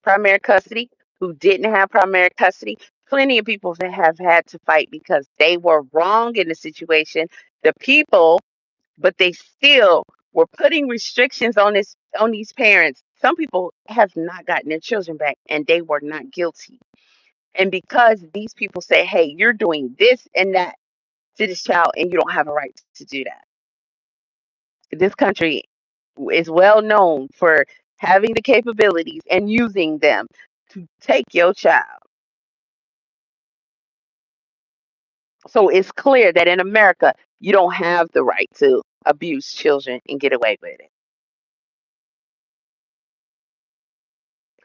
primary custody, who didn't have primary custody. Plenty of people that have had to fight because they were wrong in the situation. The people, but they still were putting restrictions on this on these parents. Some people have not gotten their children back and they were not guilty. And because these people say, hey, you're doing this and that to this child and you don't have a right to do that. This country is well known for having the capabilities and using them to take your child. So it's clear that in America, you don't have the right to abuse children and get away with it.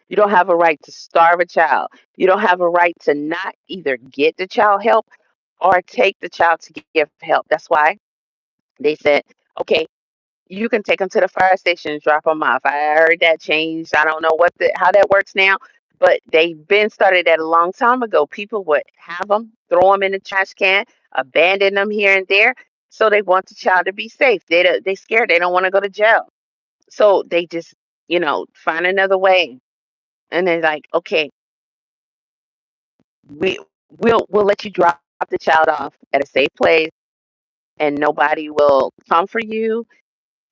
You don't have a right to starve a child. You don't have a right to not either get the child help or take the child to give help. That's why they said, okay, you can take them to the fire station and drop them off. I heard that changed. I don't know how that works now, but they've been started that a long time ago. People would have them, throw them in the trash can, abandon them here and there. So they want the child to be safe. They scared. They don't want to go to jail. So they just, find another way. And they're like, okay, we we'll let you drop the child off at a safe place and nobody will come for you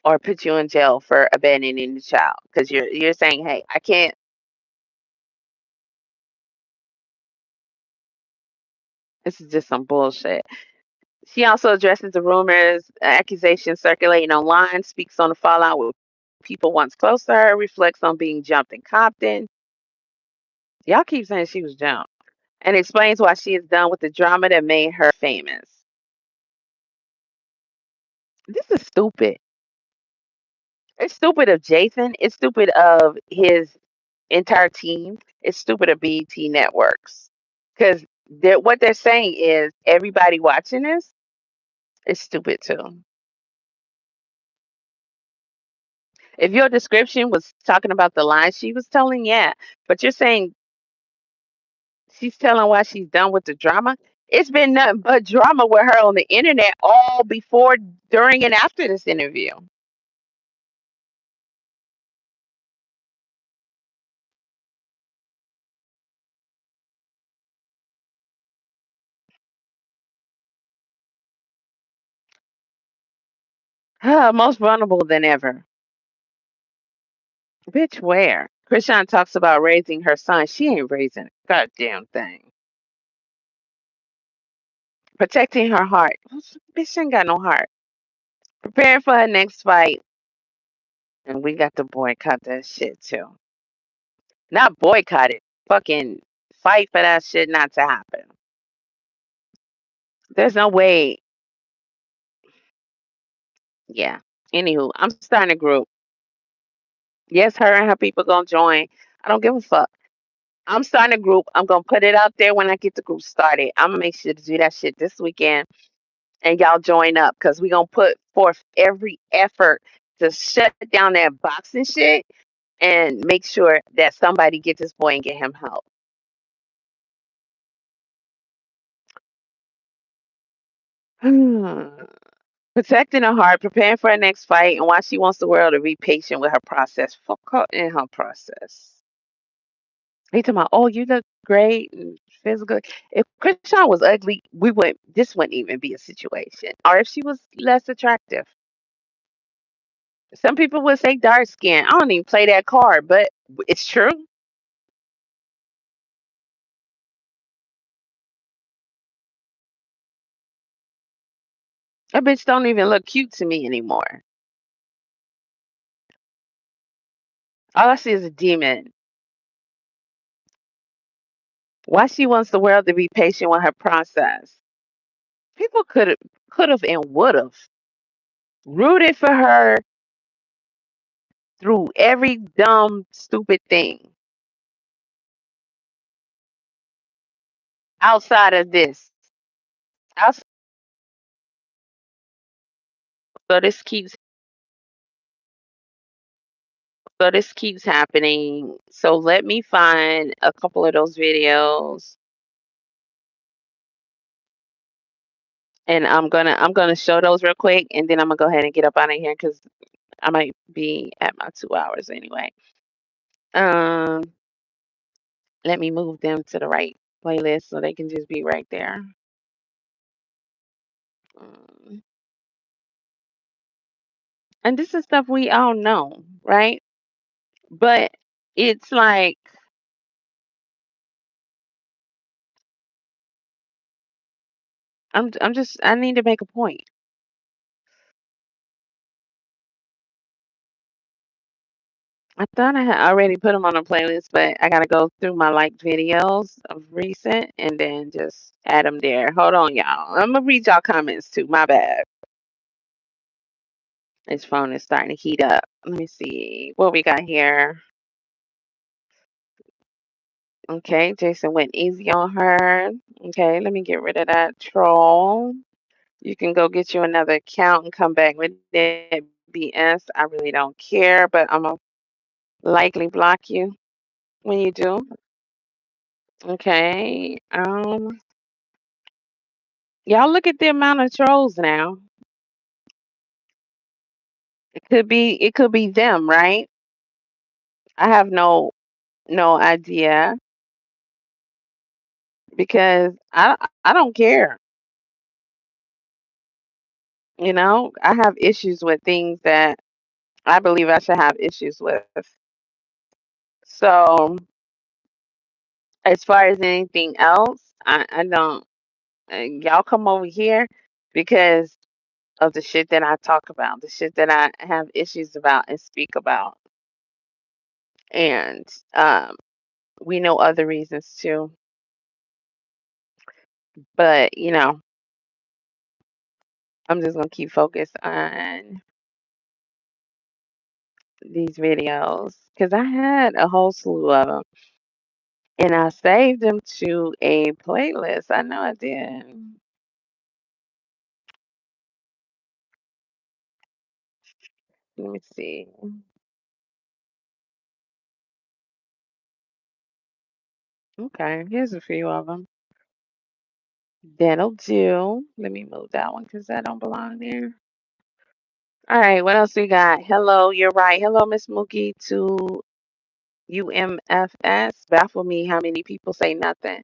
or put you in jail for abandoning the child because you're saying, hey, I can't. This is just some bullshit. She also addresses the rumors, accusations circulating online, speaks on the fallout with people once close to her, reflects on being jumped in Compton. Y'all keep saying she was jumped, and explains why she is done with the drama that made her famous. This is stupid. It's stupid of Jason. It's stupid of his entire team. It's stupid of BET Networks. Because what they're saying is everybody watching this is stupid too. If your description was talking about the lies she was telling, yeah. But you're saying she's telling why she's done with the drama. It's been nothing but drama with her on the internet all before, during, and after this interview. Most vulnerable than ever. Bitch, where? Chrisean talks about raising her son. She ain't raising a goddamn thing. Protecting her heart. Bitch ain't got no heart. Preparing for her next fight. And we got to boycott that shit too. Not boycott it. Fucking fight for that shit not to happen. There's no way. Yeah. Anywho, I'm starting a group. Yes, her and her people gonna join. I don't give a fuck. I'm starting a group. I'm gonna put it out there when I get the group started. I'm gonna make sure to do that shit this weekend, and y'all join up because we gonna put forth every effort to shut down that boxing shit and make sure that somebody gets this boy and get him help. Protecting her heart, preparing for her next fight, and why she wants the world to be patient with her process. Fuck her in her process. He talking about, oh, you look great and physical. If Chrisean was ugly, we would this wouldn't even be a situation. Or if she was less attractive. Some people would say dark skin. I don't even play that card, but it's true. That bitch don't even look cute to me anymore. All I see is a demon. Why she wants the world to be patient with her process. People could have and would have rooted for her through every dumb, stupid thing outside of this. Outside, so this keeps happening. So let me find a couple of those videos, and I'm gonna show those real quick, and then I'm gonna go ahead and get up out of here because I might be at my 2 hours anyway. Um, Let me move them to the right playlist so they can just be right there. Um, and this is stuff we all know, right? But it's like I need to make a point. I thought I had already put them on a playlist, but I gotta go through my liked videos of recent and then just add them there. Hold on, y'all. I'm gonna read y'all comments too. My bad. This phone is starting to heat up. Let me see what we got here. Okay, Jason went easy on her. Okay, let me get rid of that troll. You can go get you another account and come back with that BS. I really don't care, but I'm gonna likely block you when you do. Okay. Y'all look at the amount of trolls now. It could be them, right? I have no idea because I don't care. I have issues with things that I believe I should have issues with. So as far as anything else, I don't. Y'all come over here because of the shit that I talk about, the shit that I have issues about and speak about, and um, we know other reasons too. But I'm just gonna keep focused on these videos because I had a whole slew of them, and I saved them to a playlist. I know I did. Let me see. Okay, here's a few of them. That'll do. Let me move that one because that don't belong there. All right, what else we got? Hello, you're right. Hello, Miss Mookie to UMFS. Baffle me how many people say nothing.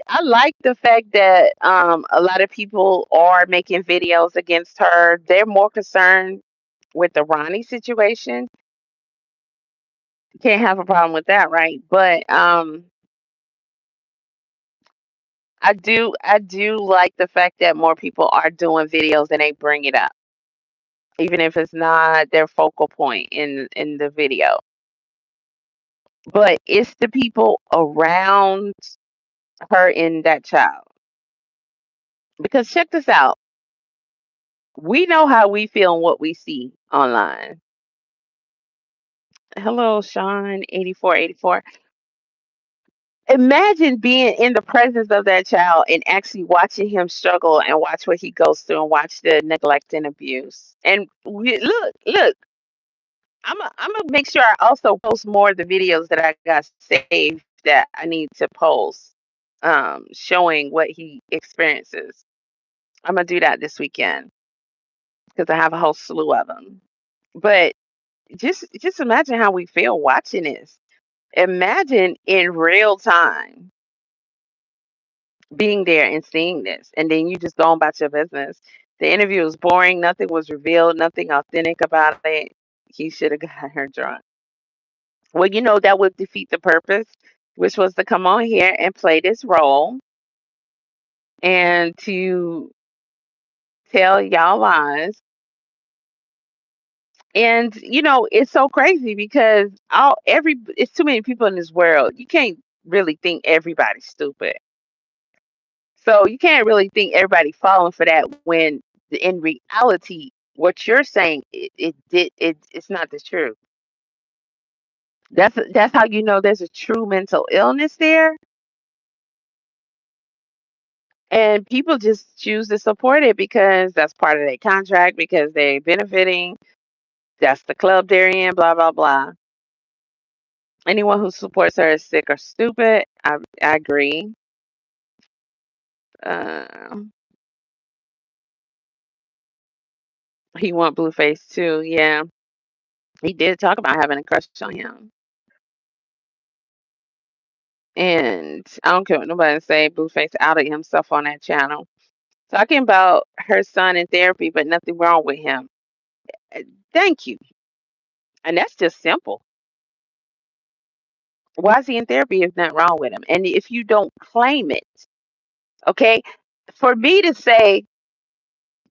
I like the fact that a lot of people are making videos against her. They're more concerned with the Ronnie situation. Can't have a problem with that, right? But I do like the fact that more people are doing videos and they bring it up. even if it's not their focal point in the video. But it's the people around her and that child. Because check this out. We know how we feel and what we see online. Hello, Sean 8484. Imagine being in the presence of that child and actually watching him struggle and watch what he goes through and watch the neglect and abuse. And look, I'm gonna make sure I also post more of the videos that I got saved that I need to post, showing what he experiences. I'm gonna do that this weekend because I have a whole slew of them. But just imagine how we feel watching this. Imagine in real time being there and seeing this, and then you just go about your business. The interview was boring. Nothing was revealed. Nothing authentic about it. He should have got her drunk. Well, that would defeat the purpose, which was to come on here and play this role and to tell y'all lies. And it's so crazy because it's too many people in this world. You can't really think everybody's stupid. So you can't really think everybody falling for that when in reality what you're saying it's not the truth. That's how there's a true mental illness there. And people just choose to support it because that's part of their contract, because they're benefiting. That's the club they're in, blah, blah, blah. Anyone who supports her is sick or stupid. I agree. Uh, he want Blueface too. Yeah, he did talk about having a crush on him. And I don't care what nobody say. Blueface outed himself on that channel, talking about her son in therapy, but nothing wrong with him. Uh, Thank you. And that's just simple. Why is he in therapy if nothing wrong with him? And if you don't claim it, okay? For me to say,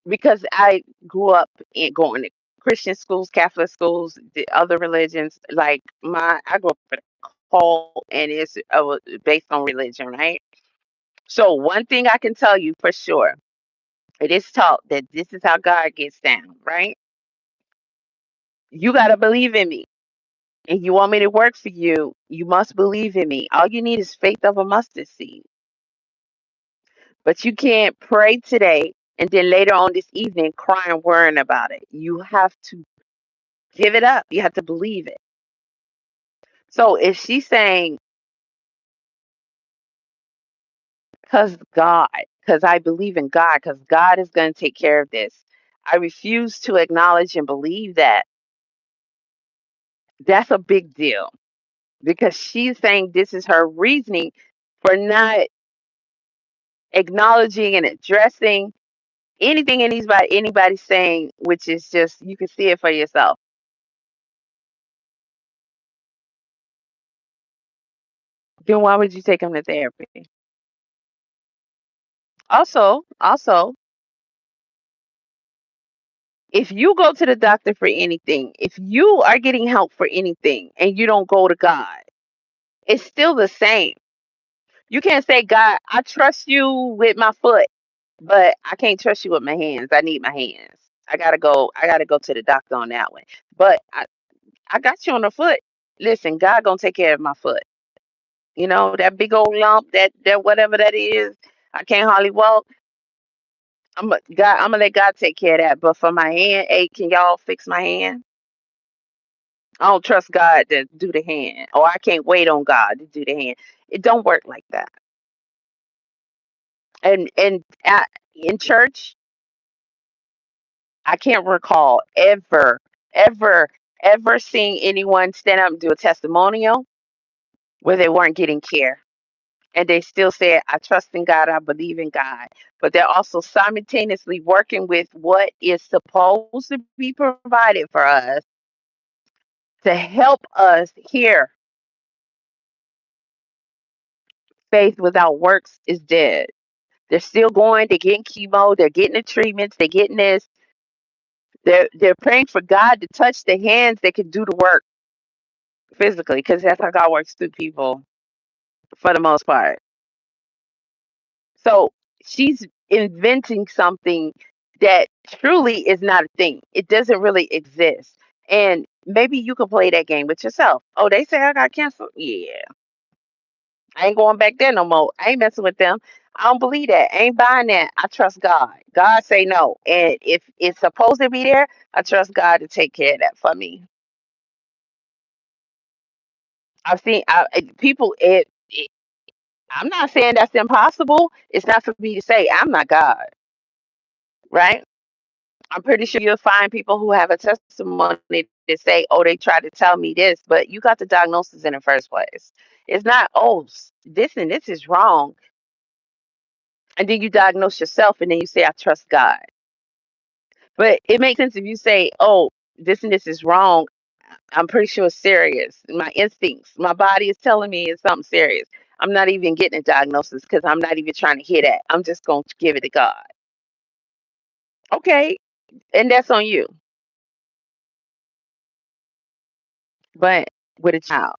because I grew up going to Christian schools, Catholic schools, the other religions, like I grew up in a cult and it's based on religion, right? So one thing I can tell you for sure, it is taught that this is how God gets down, right? You got to believe in me. And you want me to work for you, you must believe in me. All you need is faith of a mustard seed. But you can't pray today and then later on this evening cry and worrying about it. You have to give it up. You have to believe it. So if she's saying, because I believe in God, because God is going to take care of this, I refuse to acknowledge and believe that. That's a big deal because she's saying this is her reasoning for not acknowledging and addressing anything anybody's saying, which is just you can see it for yourself. Then why would you take him to therapy? Also, if you go to the doctor for anything, if you are getting help for anything and you don't go to God, it's still the same. You can't say, God, I trust you with my foot, but I can't trust you with my hands. I need my hands. I gotta go to the doctor on that one. But I got you on the foot. Listen, God gonna take care of my foot. That big old lump, that whatever that is, I can't hardly walk. I'm gonna let God take care of that. But for my hand, hey, can y'all fix my hand? I don't trust God to do the hand, or I can't wait on God to do the hand. It don't work like that. And in church, I can't recall ever, ever seeing anyone stand up and do a testimonial where they weren't getting care. And they still said, I trust in God, I believe in God. But they're also simultaneously working with what is supposed to be provided for us to help us here. Faith without works is dead. They're still going, they're getting chemo, they're getting the treatments, they're getting this. They're praying for God to touch the hands that can do the work physically, because that's how God works through people for the most part. So she's inventing something that truly is not a thing. It doesn't really exist. And maybe you can play that game with yourself. Oh, they say I got cancer. Yeah, I ain't going back there no more. I ain't messing with them. I don't believe that. I ain't buying that. I trust God. God say no. And if it's supposed to be there, I trust God to take care of that for me. I've seen people, I'm not saying that's impossible. It's not for me to say. I'm not God, right? I'm pretty sure you'll find people who have a testimony that say, oh, they tried to tell me this, but you got the diagnosis in the first place. It's not, oh, this and this is wrong. And then you diagnose yourself and then you say, I trust God. But it makes sense if you say, oh, this and this is wrong. I'm pretty sure it's serious. My instincts, my body is telling me it's something serious. I'm not even getting a diagnosis because I'm not even trying to hear that. I'm just going to give it to God. Okay. And that's on you. But with a child.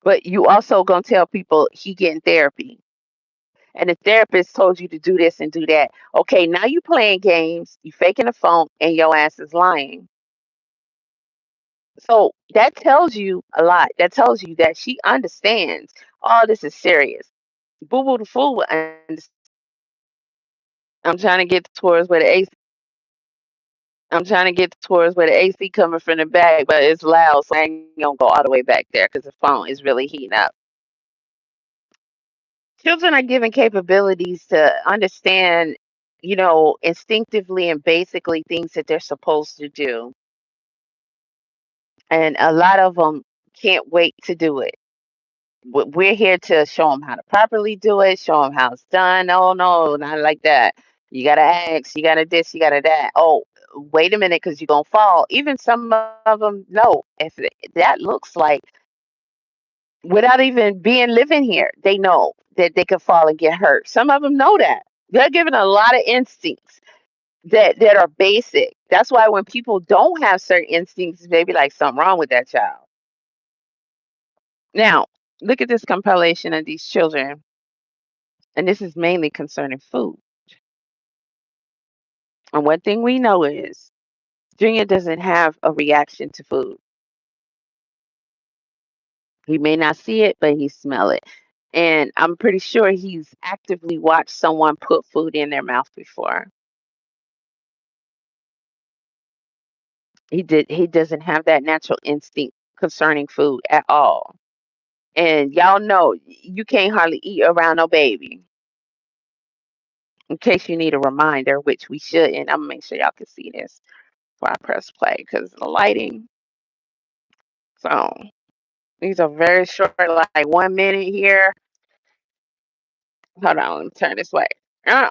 But you also going to tell people he getting therapy. And the therapist told you to do this and do that. Okay, now you playing games, you faking a phone, and your ass is lying. So that tells you a lot. That tells you that she understands. Oh, this is serious. Boo Boo the fool will understand. I'm trying to get towards where the AC. I'm trying to get towards where the AC coming from the back, but it's loud, so I ain't gonna go all the way back there because the phone is really heating up. Children are given capabilities to understand, instinctively and basically things that they're supposed to do, and a lot of them can't wait to do it. We're here to show them how to properly do it, show them how it's done. Oh, no, not like that. You got to ask, you got to this, you got to that. Oh, wait a minute, because you're going to fall. Even some of them know if that looks like, without even being living here, they know that they could fall and get hurt. Some of them know that. They're given a lot of instincts that are basic. That's why when people don't have certain instincts, maybe like something wrong with that child. Now, look at this compilation of these children, and this is mainly concerning food. And one thing we know is Junior doesn't have a reaction to food. He may not see it, but he smell it. And I'm pretty sure he's actively watched someone put food in their mouth before. He doesn't have that natural instinct concerning food at all. And y'all know you can't hardly eat around no baby. In case you need a reminder, which we should, and I'm gonna make sure y'all can see this before I press play because the lighting. So these are very short, like 1 minute here. Hold on, let me turn this way. Ah,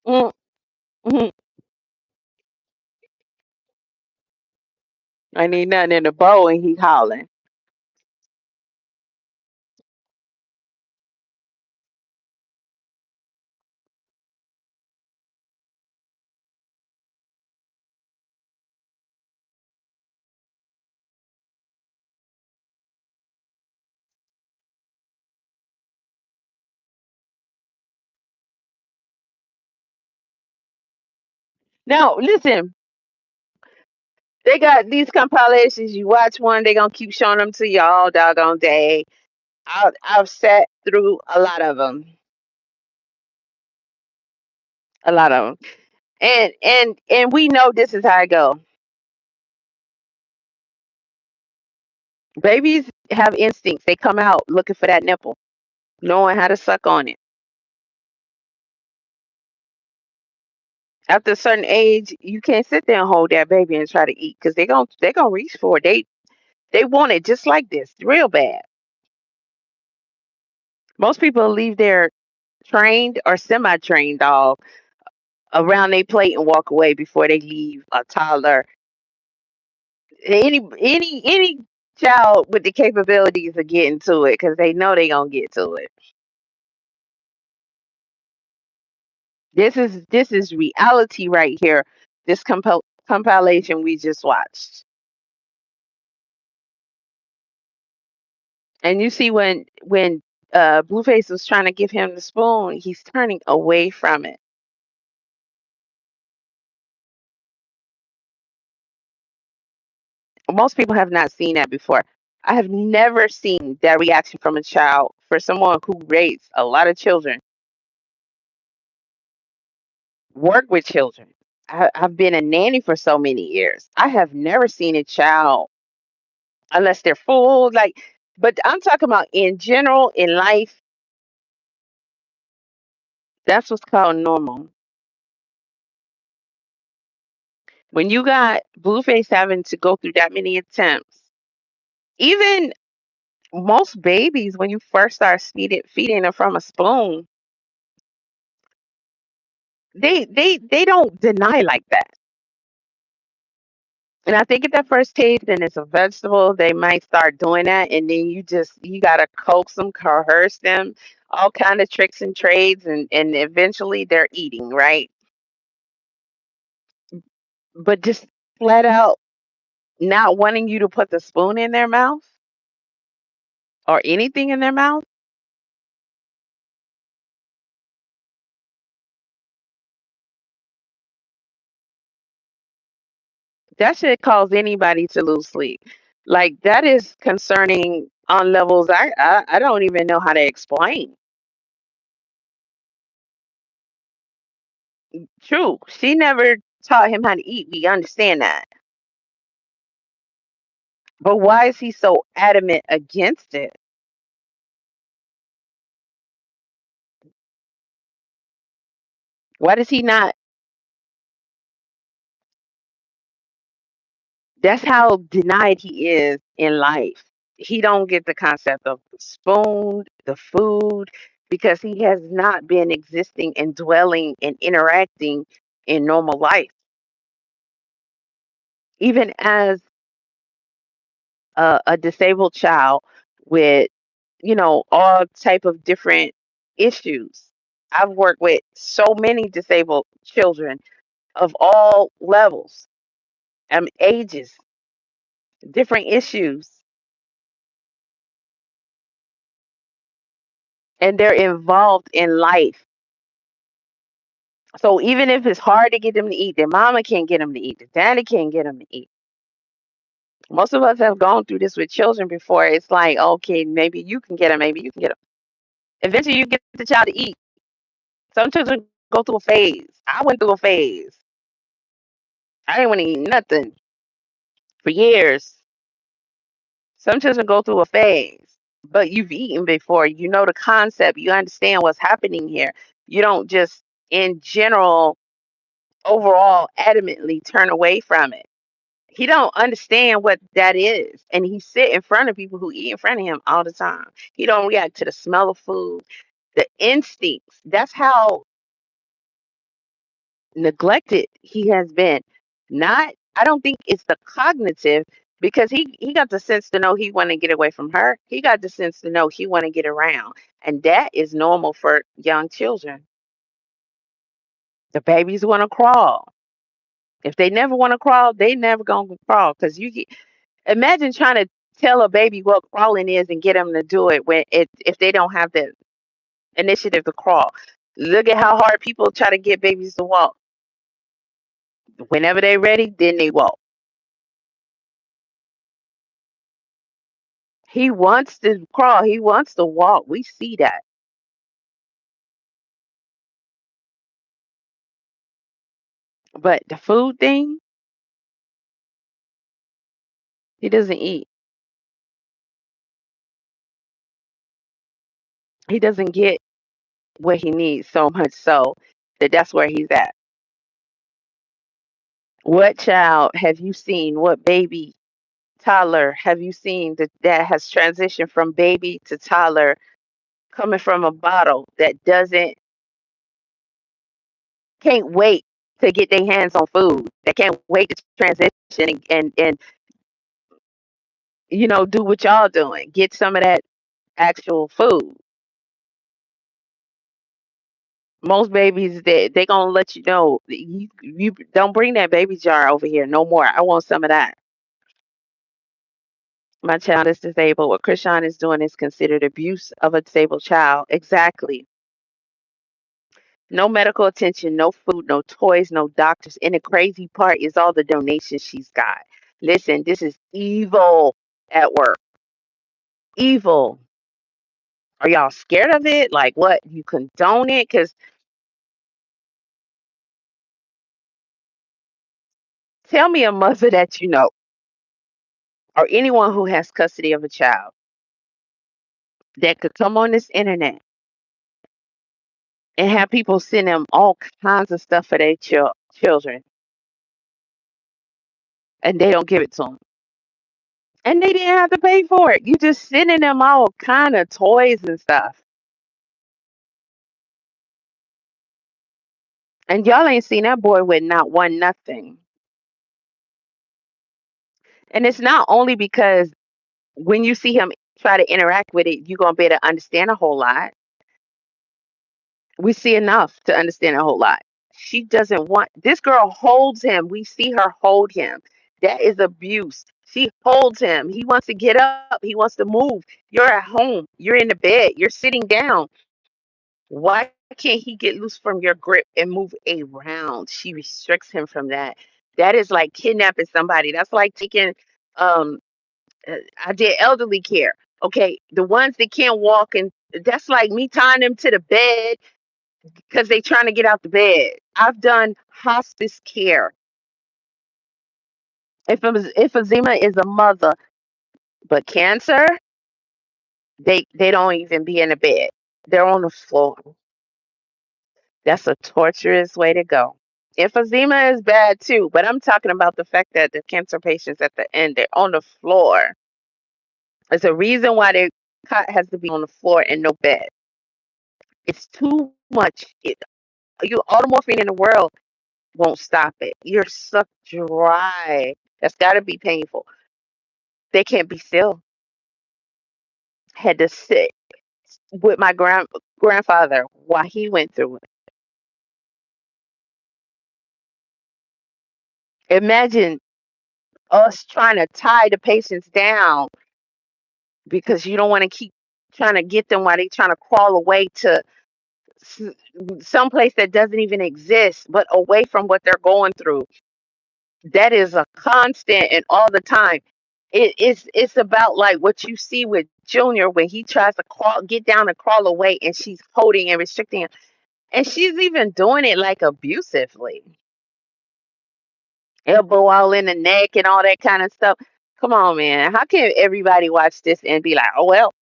mm, mhm. I need nothing in the bowl, and he hollering. Now, listen, they got these compilations. You watch one, they gonna keep showing them to you all doggone day. I've sat through a lot of them. A lot of them. And we know this is how it go. Babies have instincts. They come out looking for that nipple, knowing how to suck on it. After a certain age, you can't sit there and hold that baby and try to eat because they gonna reach for it. They want it just like this, real bad. Most people leave their trained or semi-trained dog around their plate and walk away before they leave a toddler. Any child with the capabilities of getting to it because they know they gonna get to it. This is reality right here. This compilation we just watched, and you see when Blueface was trying to give him the spoon, he's turning away from it. Most people have not seen that before. I have never seen that reaction from a child for someone who raised a lot of children, work with children. I've been a nanny for so many years. I have never seen a child unless they're full, like, but I'm talking about in general in life. That's what's called normal. When you got Blueface having to go through that many attempts, even most babies, when you first start feeding them from a spoon, they don't deny like that. And I think at that first taste and it's a vegetable, they might start doing that, and then you gotta coax them, coerce them, all kind of tricks and trades, and eventually they're eating, right? But just flat out not wanting you to put the spoon in their mouth or anything in their mouth, that should cause anybody to lose sleep. Like that is concerning on levels I don't even know how to explain. True, she never taught him how to eat. We understand that. But why is he so adamant against it? Why does he not? That's how denied he is in life. He don't get the concept of the spoon, the food, because he has not been existing and dwelling and interacting in normal life. Even as a disabled child with, all type of different issues. I've worked with so many disabled children of all levels, ages, different issues, and they're involved in life. So even if it's hard to get them to eat, their mama can't get them to eat, their daddy can't get them to eat. Most of us have gone through this with children before. It's like, okay, maybe you can get them, maybe you can get them. Eventually, you get the child to eat. Some children go through a phase. I went through a phase. I didn't want to eat nothing for years. Some children go through a phase, but you've eaten before. You know the concept. You understand what's happening here. You don't just, in general, overall, adamantly turn away from it. He don't understand what that is, and he sit in front of people who eat in front of him all the time. He don't react to the smell of food, the instincts. That's how neglected he has been. Not, I don't think it's the cognitive because he got the sense to know he want to get away from her. He got the sense to know he want to get around, and that is normal for young children. The babies want to crawl. If they never want to crawl, they never gonna crawl because imagine trying to tell a baby what crawling is and get them to do it when if they don't have the initiative to crawl. Look at how hard people try to get babies to walk. Whenever they're ready, then they walk. He wants to crawl. He wants to walk. We see that. But the food thing, he doesn't eat. He doesn't get what he needs so much so that that's where he's at. What child have you seen? What baby toddler have you seen that has transitioned from baby to toddler coming from a bottle that doesn't can't wait to get their hands on food, that can't wait to transition and do what y'all doing, get some of that actual food. Most babies they gonna let you know you don't bring that baby jar over here no more. I want some of that. My child is disabled. What Chrisean is doing is considered abuse of a disabled child. Exactly. No medical attention, no food, no toys, no doctors. And the crazy part is all the donations she's got. Listen, this is evil at work. Evil. Are y'all scared of it? Like what? You condone it? Because tell me a mother that you know, or anyone who has custody of a child that could come on this internet and have people send them all kinds of stuff for their children and they don't give it to them. And they didn't have to pay for it. You just sending them all kind of toys and stuff. And y'all ain't seen that boy with not one nothing. And it's not only because when you see him try to interact with it, you're gonna be able to understand a whole lot. We see enough to understand a whole lot. She doesn't want this girl holds him. We see her hold him. That is abuse. She holds him. He wants to get up. He wants to move. You're at home. You're in the bed. You're sitting down. Why can't he get loose from your grip and move around? She restricts him from that. That is like kidnapping somebody. That's like taking um I did elderly care. Okay, the ones that can't walk, and that's like me tying them to the bed because they trying to get out the bed. I've done hospice care. If emphysema is a mother, but cancer, they don't even be in the bed. They're on the floor. That's a torturous way to go. Emphysema is bad too, but I'm talking about the fact that the cancer patients at the end, they're on the floor. There's a reason why their cot has to be on the floor and no bed. It's too much. All the morphine in the world won't stop it. You're sucked dry. That's got to be painful. They can't be still. Had to sit with my grandfather while he went through it. Imagine us trying to tie the patients down because you don't want to keep trying to get them while they trying to crawl away to someplace that doesn't even exist, but away from what they're going through. That is a constant and all the time. It's about like what you see with Junior when he tries to get down and crawl away, and she's holding and restricting him, and she's even doing it like abusively, elbow all in the neck and all that kind of stuff. Come on, man. How can everybody watch this and be like, oh well,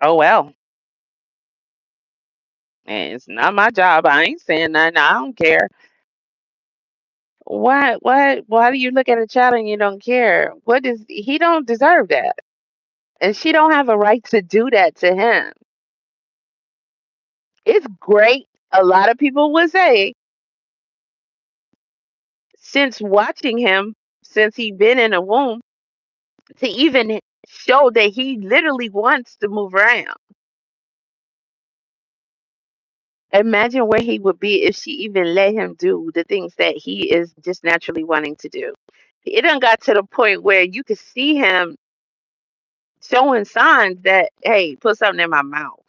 oh well? And it's not my job. I ain't saying nothing. I don't care. Why do you look at a child and you don't care? What is he don't deserve that. And she don't have a right to do that to him. It's great. A lot of people would say since watching him since he been in a womb to even show that he literally wants to move around. Imagine where he would be if she even let him do the things that he is just naturally wanting to do. It done got to the point where you could see him showing signs that, hey, put something in my mouth.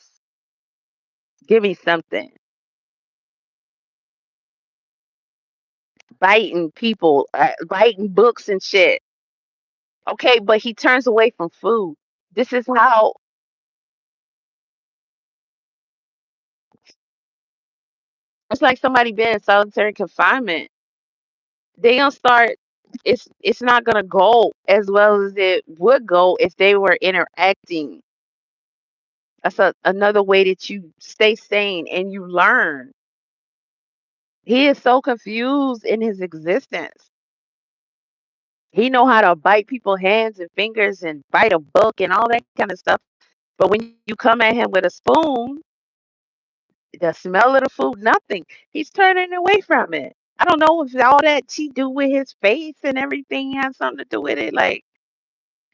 Give me something. Biting people, biting books and shit. Okay, but he turns away from food. This is how It's like somebody been in solitary confinement. They gonna start. It's not gonna go as well as it would go if they were interacting. That's another way that you stay sane and you learn. He is so confused in his existence. He know how to bite people's hands and fingers and bite a book and all that kind of stuff. But when you come at him with a spoon, the smell of the food, nothing. He's turning away from it. I don't know if all that she do with his face and everything has something to do with it. Like,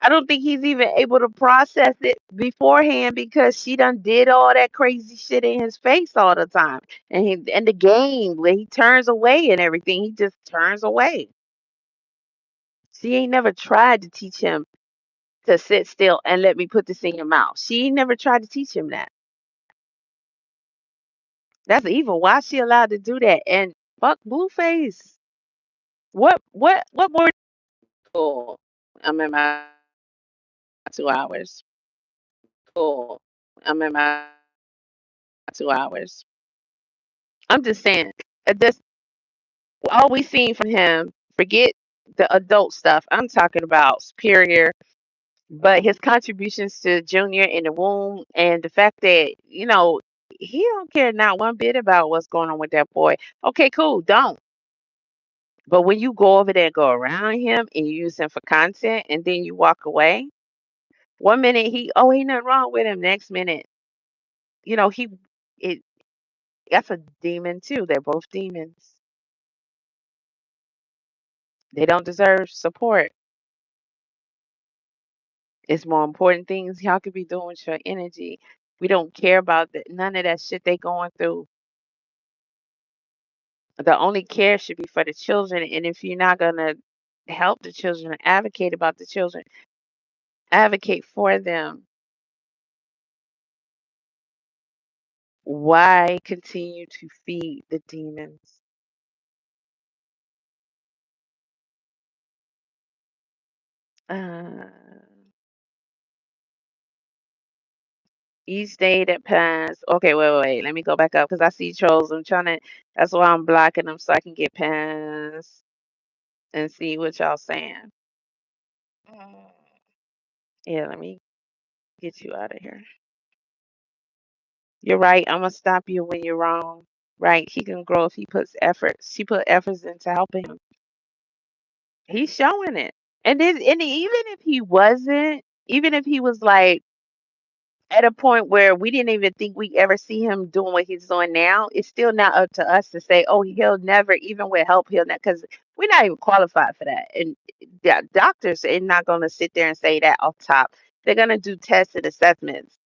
I don't think he's even able to process it beforehand because she done did all that crazy shit in his face all the time. And the game where he turns away and everything, he just turns away. She ain't never tried to teach him to sit still and let me put this in your mouth. She ain't never tried to teach him that. That's evil. Why is she allowed to do that? And fuck Blueface. What more? Cool. I'm in my 2 hours. Cool. I'm in my 2 hours. I'm just saying, this all we seen from him. Forget the adult stuff. I'm talking about Superior, but his contributions to Junior in the womb and the fact that he don't care not one bit about what's going on with that boy. Okay, cool, don't. But when you go over there and go around him and you use him for content and then you walk away, one minute ain't nothing wrong with him. Next minute, he it that's a demon too. They're both demons. They don't deserve support. It's more important things y'all could be doing with your energy. We don't care about none of that shit they going through. The only care should be for the children. And if you're not gonna help the children, advocate about the children, advocate for them. Why continue to feed the demons? Uh, each day that passed. Okay, wait. Let me go back up because I see trolls. That's why I'm blocking them so I can get past and see what y'all saying. Mm. Yeah, let me get you out of here. You're right. I'm gonna stop you when you're wrong. Right. He can grow if he puts efforts. She put efforts into helping him. He's showing it. And even if he was like at a point where we didn't even think we ever see him doing what he's doing now, it's still not up to us to say, oh, he'll never, even with help, he'll not, because we're not even qualified for that. And doctors are not going to sit there and say that off top. They're going to do tests and assessments,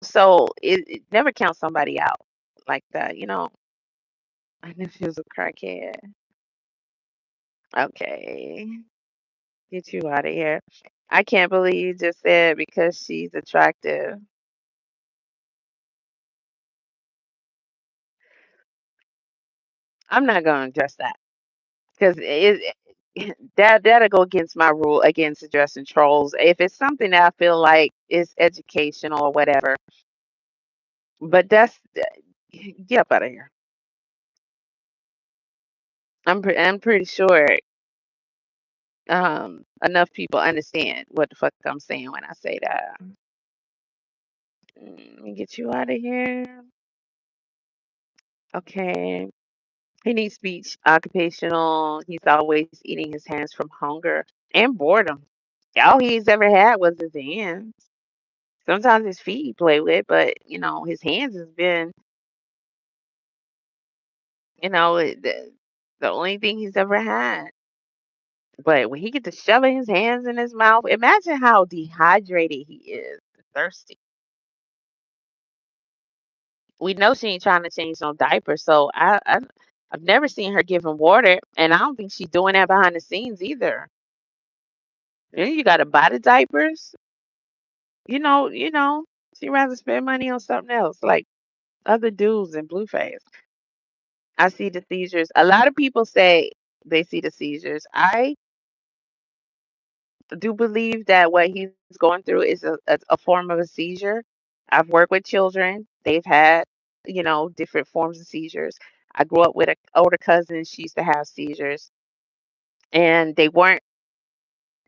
so it never counts somebody out like that. I know she was a crackhead. Okay, get you out of here. I can't believe you just said because she's attractive. I'm not going to address that because that'll go against my rule against addressing trolls. If it's something that I feel like is educational or whatever, but get up out of here. I'm pretty sure enough people understand what the fuck I'm saying when I say that. Let me get you out of here. Okay. He needs speech, occupational. He's always eating his hands from hunger and boredom. All he's ever had was his hands. Sometimes his feet he play with, but his hands has been, the only thing he's ever had. But when he get to shoving his hands in his mouth, imagine how dehydrated he is, thirsty. We know she ain't trying to change no diaper, so I've never seen her give him water, and I don't think she's doing that behind the scenes either. You got to buy the diapers, she rather spend money on something else, like other dudes in Blueface. I see the seizures. A lot of people say they see the seizures. I do believe that what he's going through is a form of a seizure. I've worked with children. They've had different forms of seizures. I grew up with an older cousin. She used to have seizures, and they weren't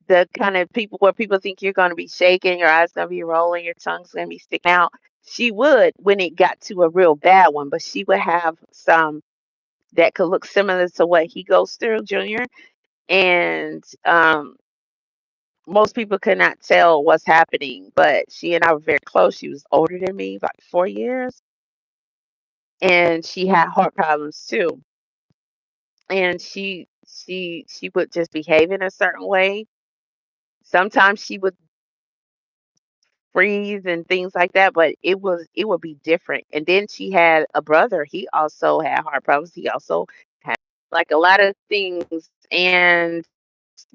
the kind of people where people think you're going to be shaking, your eyes going to be rolling, your tongue's going to be sticking out. She would when it got to a real bad one, but she would have some that could look similar to what he goes through, Junior. And most people could not tell what's happening, but she and I were very close. She was older than me, about 4 years, and she had heart problems too. And she would just behave in a certain way. Sometimes she would freeze and things like that, but it would be different. And then she had a brother. He also had heart problems. He also had like a lot of things, and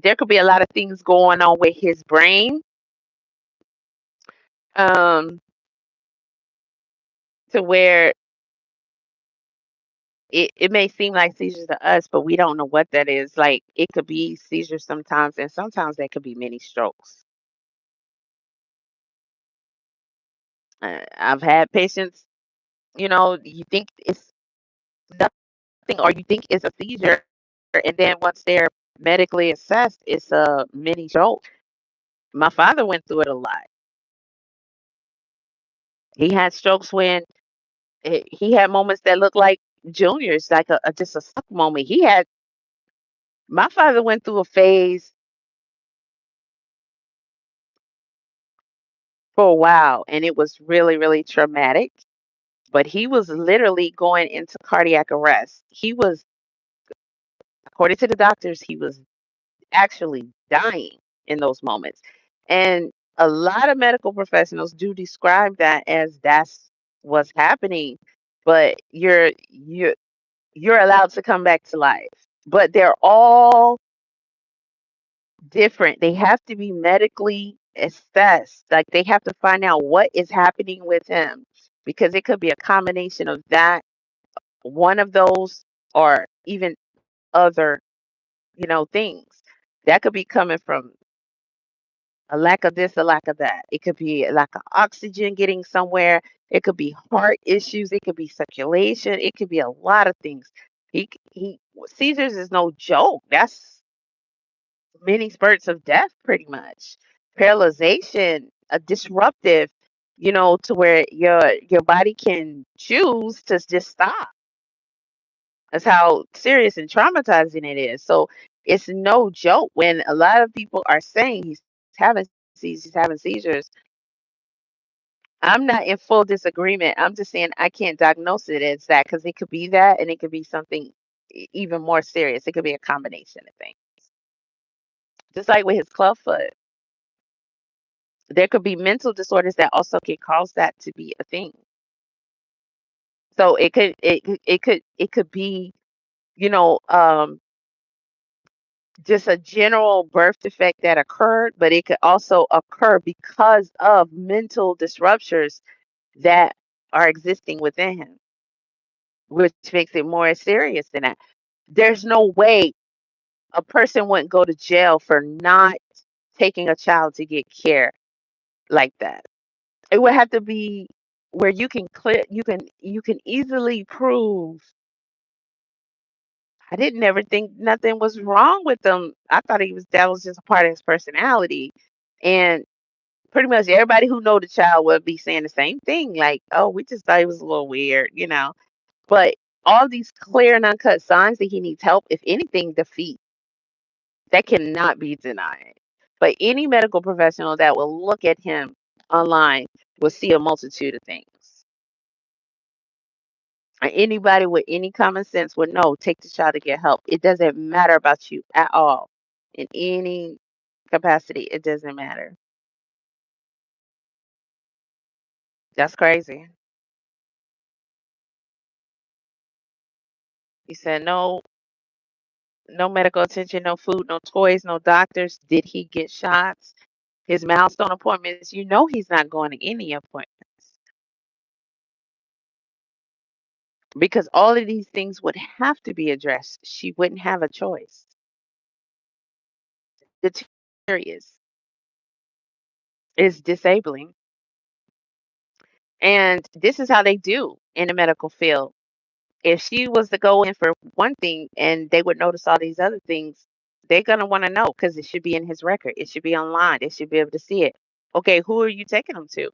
there could be a lot of things going on with his brain. Um, to where it may seem like seizures to us, but we don't know what that is. Like it could be seizures sometimes, and sometimes that could be mini strokes. I've had patients, you think it's nothing, or you think it's a seizure, and then once they're medically assessed, it's a mini stroke. My father went through it a lot. He had strokes when he had moments that looked like Junior's, like a just a stuck moment. My father went through a phase for a while, and it was really, really traumatic. But he was literally going into cardiac arrest. He was, according to the doctors, he was actually dying in those moments. And a lot of medical professionals do describe that as that's what's happening, but you're allowed to come back to life. But they're all different. They have to be medically assessed. Like they have to find out what is happening with him, because it could be a combination of that, one of those, or even other, things. That could be coming from a lack of this, a lack of that. It could be a lack of oxygen getting somewhere. It could be heart issues. It could be circulation. It could be a lot of things. He Caesars is no joke. That's many spurts of death, pretty much. Paralyzation, a disruptive, to where your body can choose to just stop. That's how serious and traumatizing it is. So it's no joke when a lot of people are saying having he's having seizures. I'm not in full disagreement. I'm just saying I can't diagnose it as that, because it could be that, and it could be something even more serious. It could be a combination of things. Just like with his clubfoot, there could be mental disorders that also can cause that to be a thing. So it could be, you know, um, just a general birth defect that occurred, but it could also occur because of mental disruptions that are existing within him, which makes it more serious than that. There's no way a person wouldn't go to jail for not taking a child to get care like that. It would have to be where you can easily prove. I didn't ever think nothing was wrong with them. I thought that was just a part of his personality. And pretty much everybody who know the child would be saying the same thing, like, "Oh, we just thought he was a little weird." But all these clear and uncut signs that he needs help, if anything, defeat that cannot be denied. But any medical professional that will look at him online will see a multitude of things. Anybody with any common sense would know, take the child to get help. It doesn't matter about you at all in any capacity. It doesn't matter. That's crazy. He said no medical attention, no food, no toys, no doctors. Did he get shots? His milestone appointments, he's not going to any appointments, because all of these things would have to be addressed. She wouldn't have a choice. The serious is disabling. And this is how they do. in the medical field. If she was to go in for one thing and they would notice all these other things, they're gonna want to know because it should be in his record. It should be online. They should be able to see it. Okay, who are you taking him to?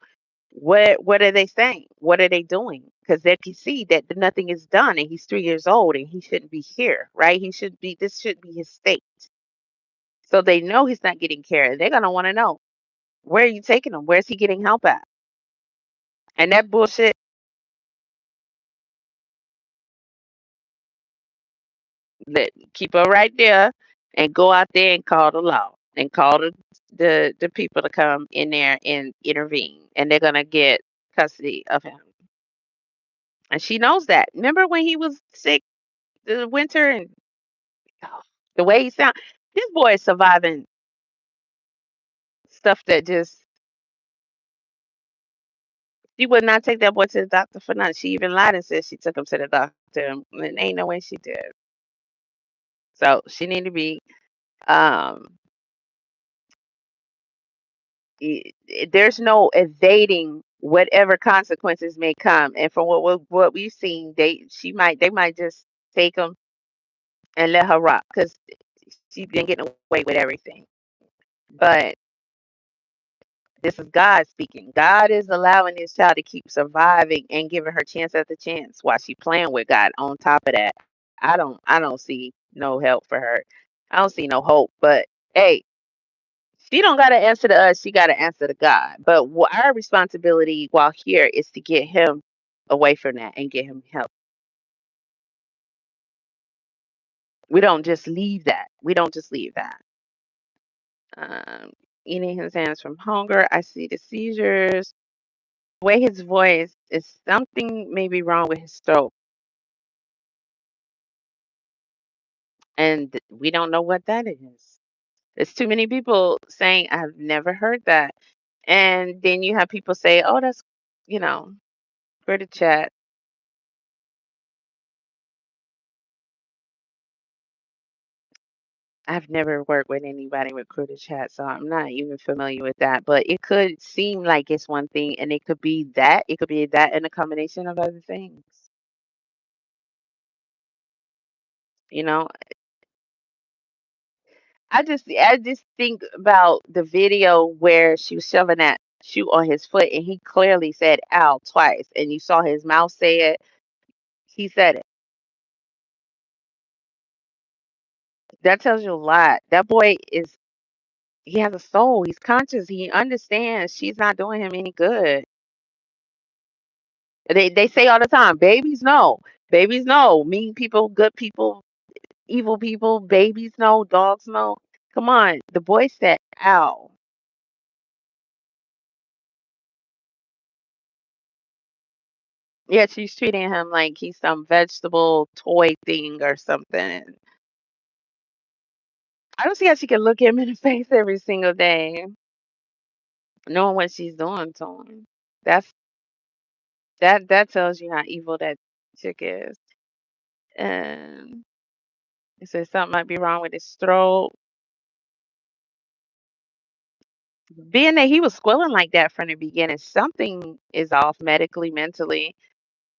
What are they saying? What are they doing? Because they can see that nothing is done, and he's 3 years old, and he shouldn't be here, right? He should be. This should be his state. So they know he's not getting care. They're gonna want to know, where are you taking him? Where's he getting help at? And that bullshit. Keep her right there, and go out there and call the law and call the people to come in there and intervene, and they're gonna get custody of him. And she knows that. Remember when he was sick the winter and oh, the way he sound? This boy is surviving stuff that just she would not take that boy to the doctor for nothing. She even lied and said she took him to the doctor, and ain't no way she did. So she need to be um there's no evading whatever consequences may come. And from what we've seen, they might just take them and let her rock because she's been getting away with everything. But this is God speaking. God is allowing this child to keep surviving and giving her chance after chance while she playing with God. On top of that, I don't see no help for her. I don't see no hope. But hey, she don't got to answer to us. She got to answer to God. But our responsibility while here is to get him away from that and get him help. We don't just leave that. We don't just leave that. Um, Eating his hands from hunger. I see the seizures. The way his voice is something may be wrong with his throat. And we don't know what that is. There's too many people saying, I've never heard that. And then you have people say, oh, that's, you know, for the chat. I've never worked with anybody with Critter Chat, so I'm not even familiar with that. But it could seem like it's one thing, and it could be that. It could be that and a combination of other things. You know, I just think about the video where she was shoving that shoe on his foot, and he clearly said "ow" twice, and you saw his mouth say it. He said it. That tells you a lot. That boy is. He has a soul. He's conscious. He understands she's not doing him any good. They say all the time, babies know, mean people, good people, evil people, babies know, dogs know. Come on, the boy said, "Ow." Yeah, she's treating him like he's some vegetable toy thing or something. I don't see how she can look him in the face every single day, knowing what she's doing to him. That's that tells you how evil that chick is. And it says something might be wrong with his throat. Being that he was squealing like that from the beginning, something is off medically, mentally.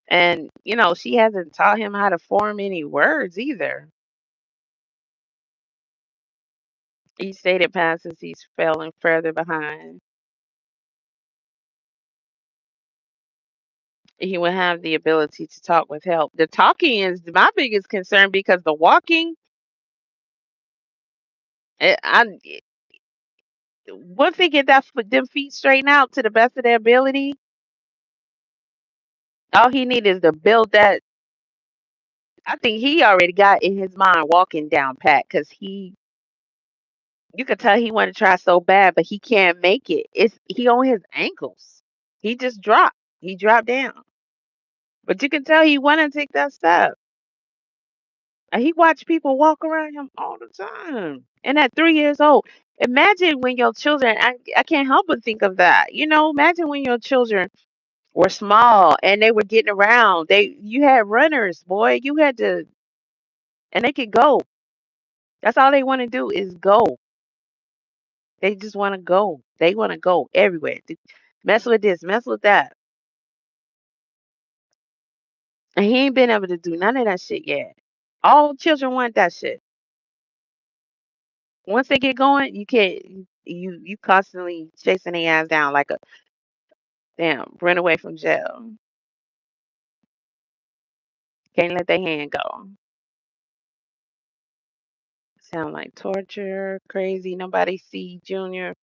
And, she hasn't taught him how to form any words either. Each day that passes, he's falling further behind. He will have the ability to talk with help. The talking is my biggest concern because the walking, I once they get them feet straightened out to the best of their ability, all he needs is to build that. I think he already got in his mind walking down pat because you could tell he wanted to try so bad, but he can't make it. He on his ankles. He just dropped. He dropped down. But you can tell he wanted to take that step. And he watched people walk around him all the time. And at 3 years old, imagine when your children, I can't help but think of that. Imagine when your children were small and they were getting around. You had runners, boy. You had to, and they could go. That's all they want to do is go. They just want to go. They want to go everywhere. Mess with this, mess with that. And he ain't been able to do none of that shit yet. All children want that shit. Once they get going, you can't you constantly chasing their ass down like a damn run away from jail. Can't let their hand go. Sound like torture, crazy. Nobody see Junior.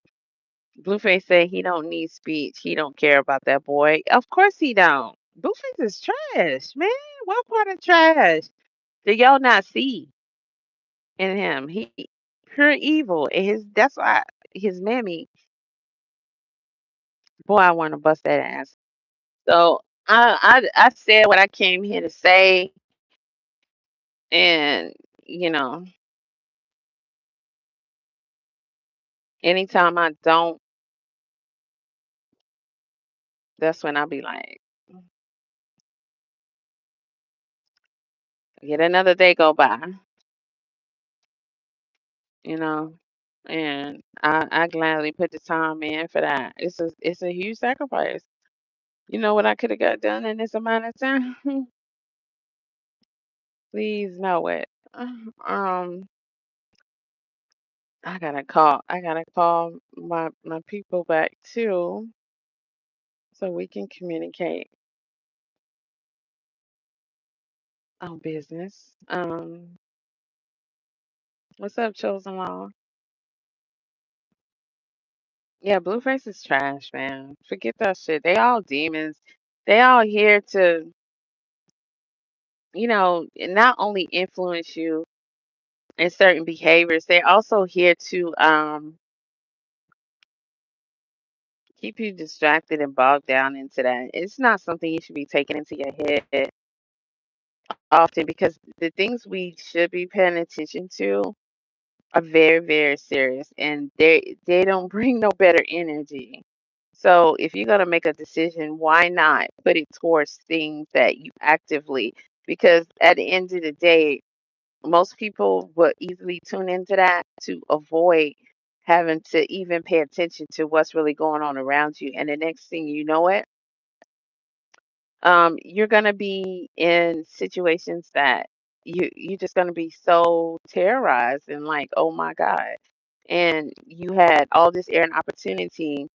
Blueface said he don't need speech. He don't care about that boy. Of course he don't. Blueface is trash, man. What part of trash did y'all not see in him? He pure evil. And that's why his mammy, boy, I want to bust that ass. So I said what I came here to say, and you know, anytime I don't, that's when I be like, get another day go by, you know, and I gladly put the time in for that. It's a huge sacrifice. You know what I could have got done in this amount of time? Please know it. Um, I gotta call my people back too, so we can communicate on business. What's up, chosen law? Yeah, Blueface is trash, man. Forget that shit. They all demons. They all here to, not only influence you in certain behaviors, they're also here to keep you distracted and bogged down into that. It's not something you should be taking into your head often because the things we should be paying attention to are very, very serious and they don't bring no better energy. So if you're gonna make a decision, why not put it towards things that you actively, because at the end of the day, most people will easily tune into that to avoid having to even pay attention to what's really going on around you. And the next thing you know it, you're gonna be in situations that you're just gonna be so terrorized and like, oh my God. And you had all this air and opportunity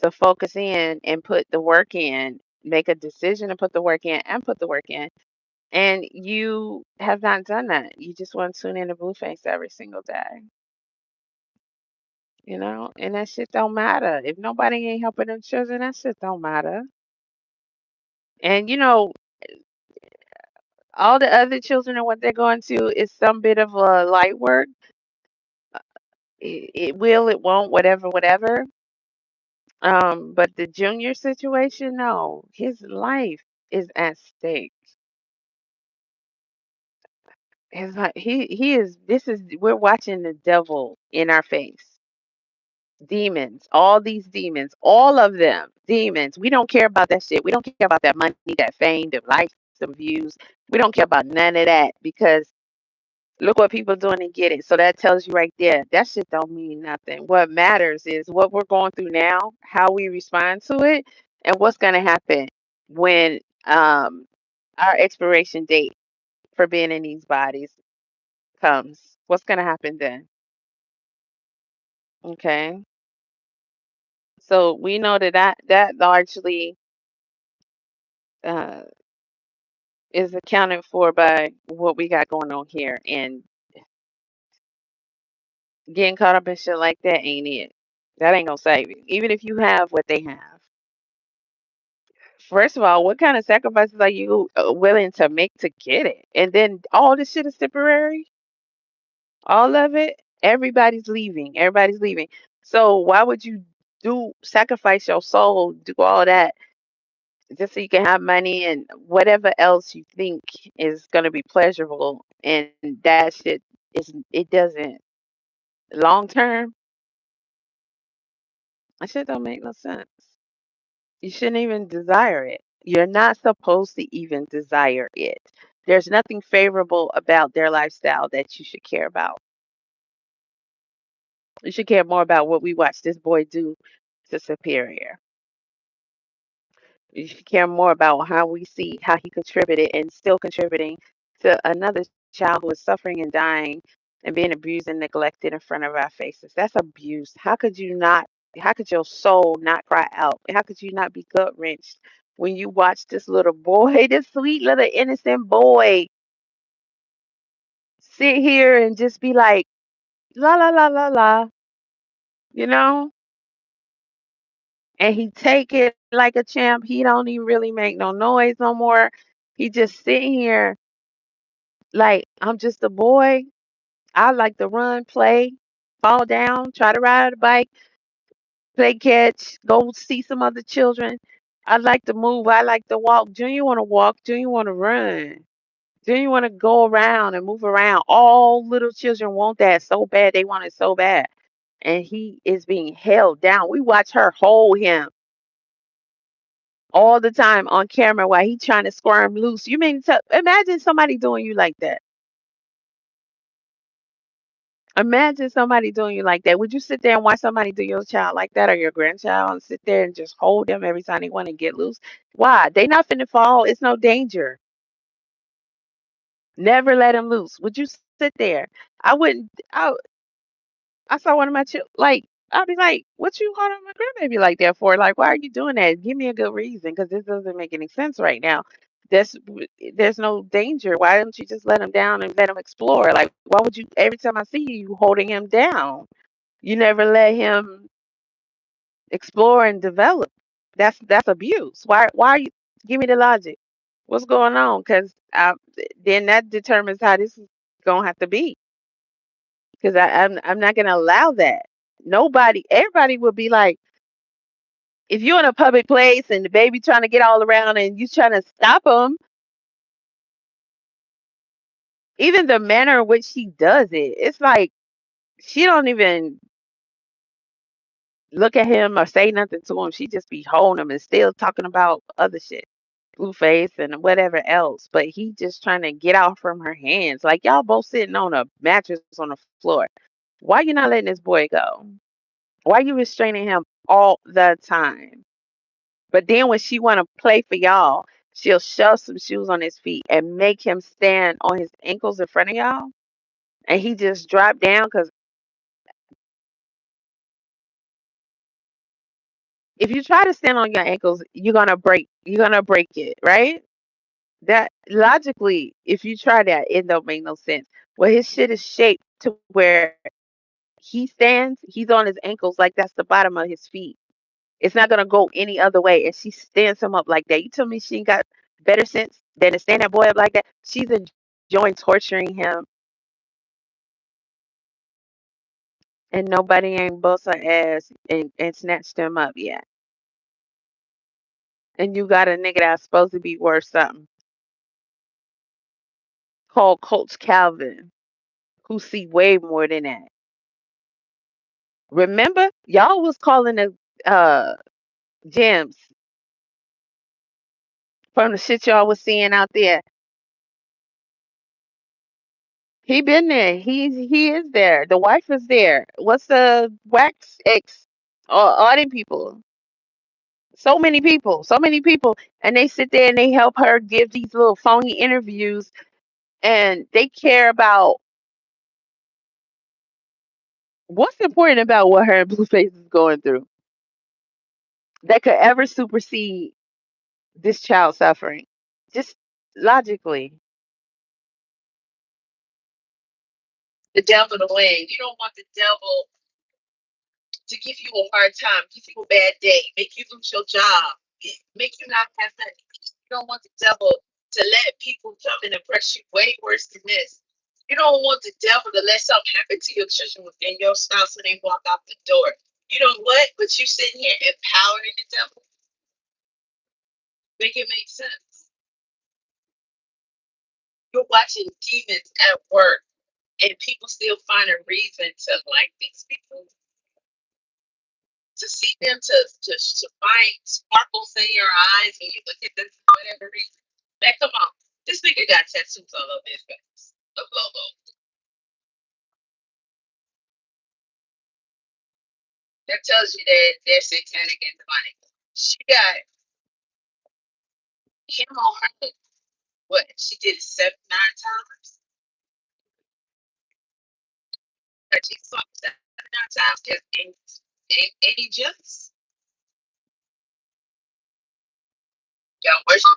to focus in and put the work in, make a decision to put the work in and put the work in. And you have not done that. You just want to tune in to Blueface every single day, and that shit don't matter. If nobody ain't helping them children, that shit don't matter. And all the other children and what they're going to is some bit of a light work. It will, it won't, whatever, whatever. But the junior situation, no, his life is at stake. It's like he is. This is we're watching the devil in our face. Demons, all these demons, all of them demons. We don't care about that shit. We don't care about that money, that fame, the likes, the views. We don't care about none of that because look what people doing to get it. So that tells you right there, that shit don't mean nothing. What matters is what we're going through now, how we respond to it, and what's gonna happen when our expiration date for being in these bodies comes. What's gonna happen then? Okay. So we know that largely uh, is accounted for by what we got going on here, and getting caught up in shit like that ain't it. That ain't gonna save you, even if you have what they have. First of all, what kind of sacrifices are you willing to make to get it? And then all this shit is temporary. All of it. Everybody's leaving. Everybody's leaving. So why would you do sacrifice your soul, do all that just so you can have money and whatever else you think is going to be pleasurable, and that shit it doesn't long term, that shit don't make no sense. You shouldn't even desire it. You're not supposed to even desire it. There's nothing favorable about their lifestyle that you should care about. You should care more about what we watch this boy do to Superior. You should care more about how we see how he contributed and still contributing to another child who is suffering and dying and being abused and neglected in front of our faces. That's abuse. How could you not? How could your soul not cry out? How could you not be gut wrenched when you watch this little boy, this sweet little innocent boy, sit here and just be like, la la la la la, you know? And he take it like a champ. He don't even really make no noise no more. He just sitting here like, I'm just a boy. I like to run, play, fall down, try to ride a bike, play catch, go see some other children. I like to move. I like to walk. Junior want to walk. Junior want to run. Junior want to go around and move around. All little children want that so bad. They want it so bad. And he is being held down. We watch her hold him all the time on camera while he trying to squirm loose. You mean to imagine somebody doing you like that? Imagine somebody doing you like that. Would you sit there and watch somebody do your child like that or your grandchild and sit there and just hold them every time they want to get loose? Why? They not finna fall. It's no danger. Never let them loose. Would you sit there? I wouldn't. I saw one of my children. Like I'd be like, "What you holding my grandbaby like that for? Like, why are you doing that? Give me a good reason, because this doesn't make any sense right now. There's there's no danger. Why don't you just let him down and let him explore? Like, why would you? Every time I see you, you holding him down. You never let him explore and develop. That's abuse. Why are you? Give me the logic. What's going on? Because then that determines how this is gonna have to be. Because I'm not gonna allow that. Everybody would be like, if you're in a public place and the baby trying to get all around and you trying to stop them, even the manner in which she does it, it's like she don't even look at him or say nothing to him. She just be holding him and still talking about other shit, Blueface and whatever else. But he just trying to get out from her hands. Like y'all both sitting on a mattress on the floor. Why you not letting this boy go? Why you restraining him all the time? But then when she want to play for y'all, she'll shove some shoes on his feet and make him stand on his ankles in front of y'all, and he just drop down. Because if you try to stand on your ankles, you're gonna break it, right? That logically, if you try that, it don't make no sense. Well, his shit is shaped to where he stands, he's on his ankles like that's the bottom of his feet. It's not gonna go any other way. And she stands him up like that. You tell me she ain't got better sense than to stand that boy up like that? She's enjoying torturing him, and nobody ain't bust her ass and snatched him up yet. And you got a nigga that's supposed to be worth something called Coach Calvin, who see way more than that. Remember, y'all was calling the gems from the shit y'all was seeing out there. He been there. He is there. The wife is there. What's the wax ex? All them people. So many people, and they sit there and they help her give these little phony interviews, and they care about what's important about what her and Blueface is going through that could ever supersede this child suffering. Just logically. The devil to win. You don't want the devil to give you a hard time, give you a bad day, make you lose your job, make you not have that. You don't want the devil to let people come and impress you way worse than this. You don't want the devil to let something happen to your children within your spouse when they walk out the door. You know what? But you sitting here empowering the devil, make it make sense. You're watching demons at work, and people still find a reason to like these people, to see them, to find sparkles in your eyes when you look at them for whatever reason. Now, come on. This nigga got tattoos all over his face of logo. That tells you that they're satanic and demonic. She got him on her, what she did it 7, 9 times. But she saw 7, 9 times because any jealous. Y'all worship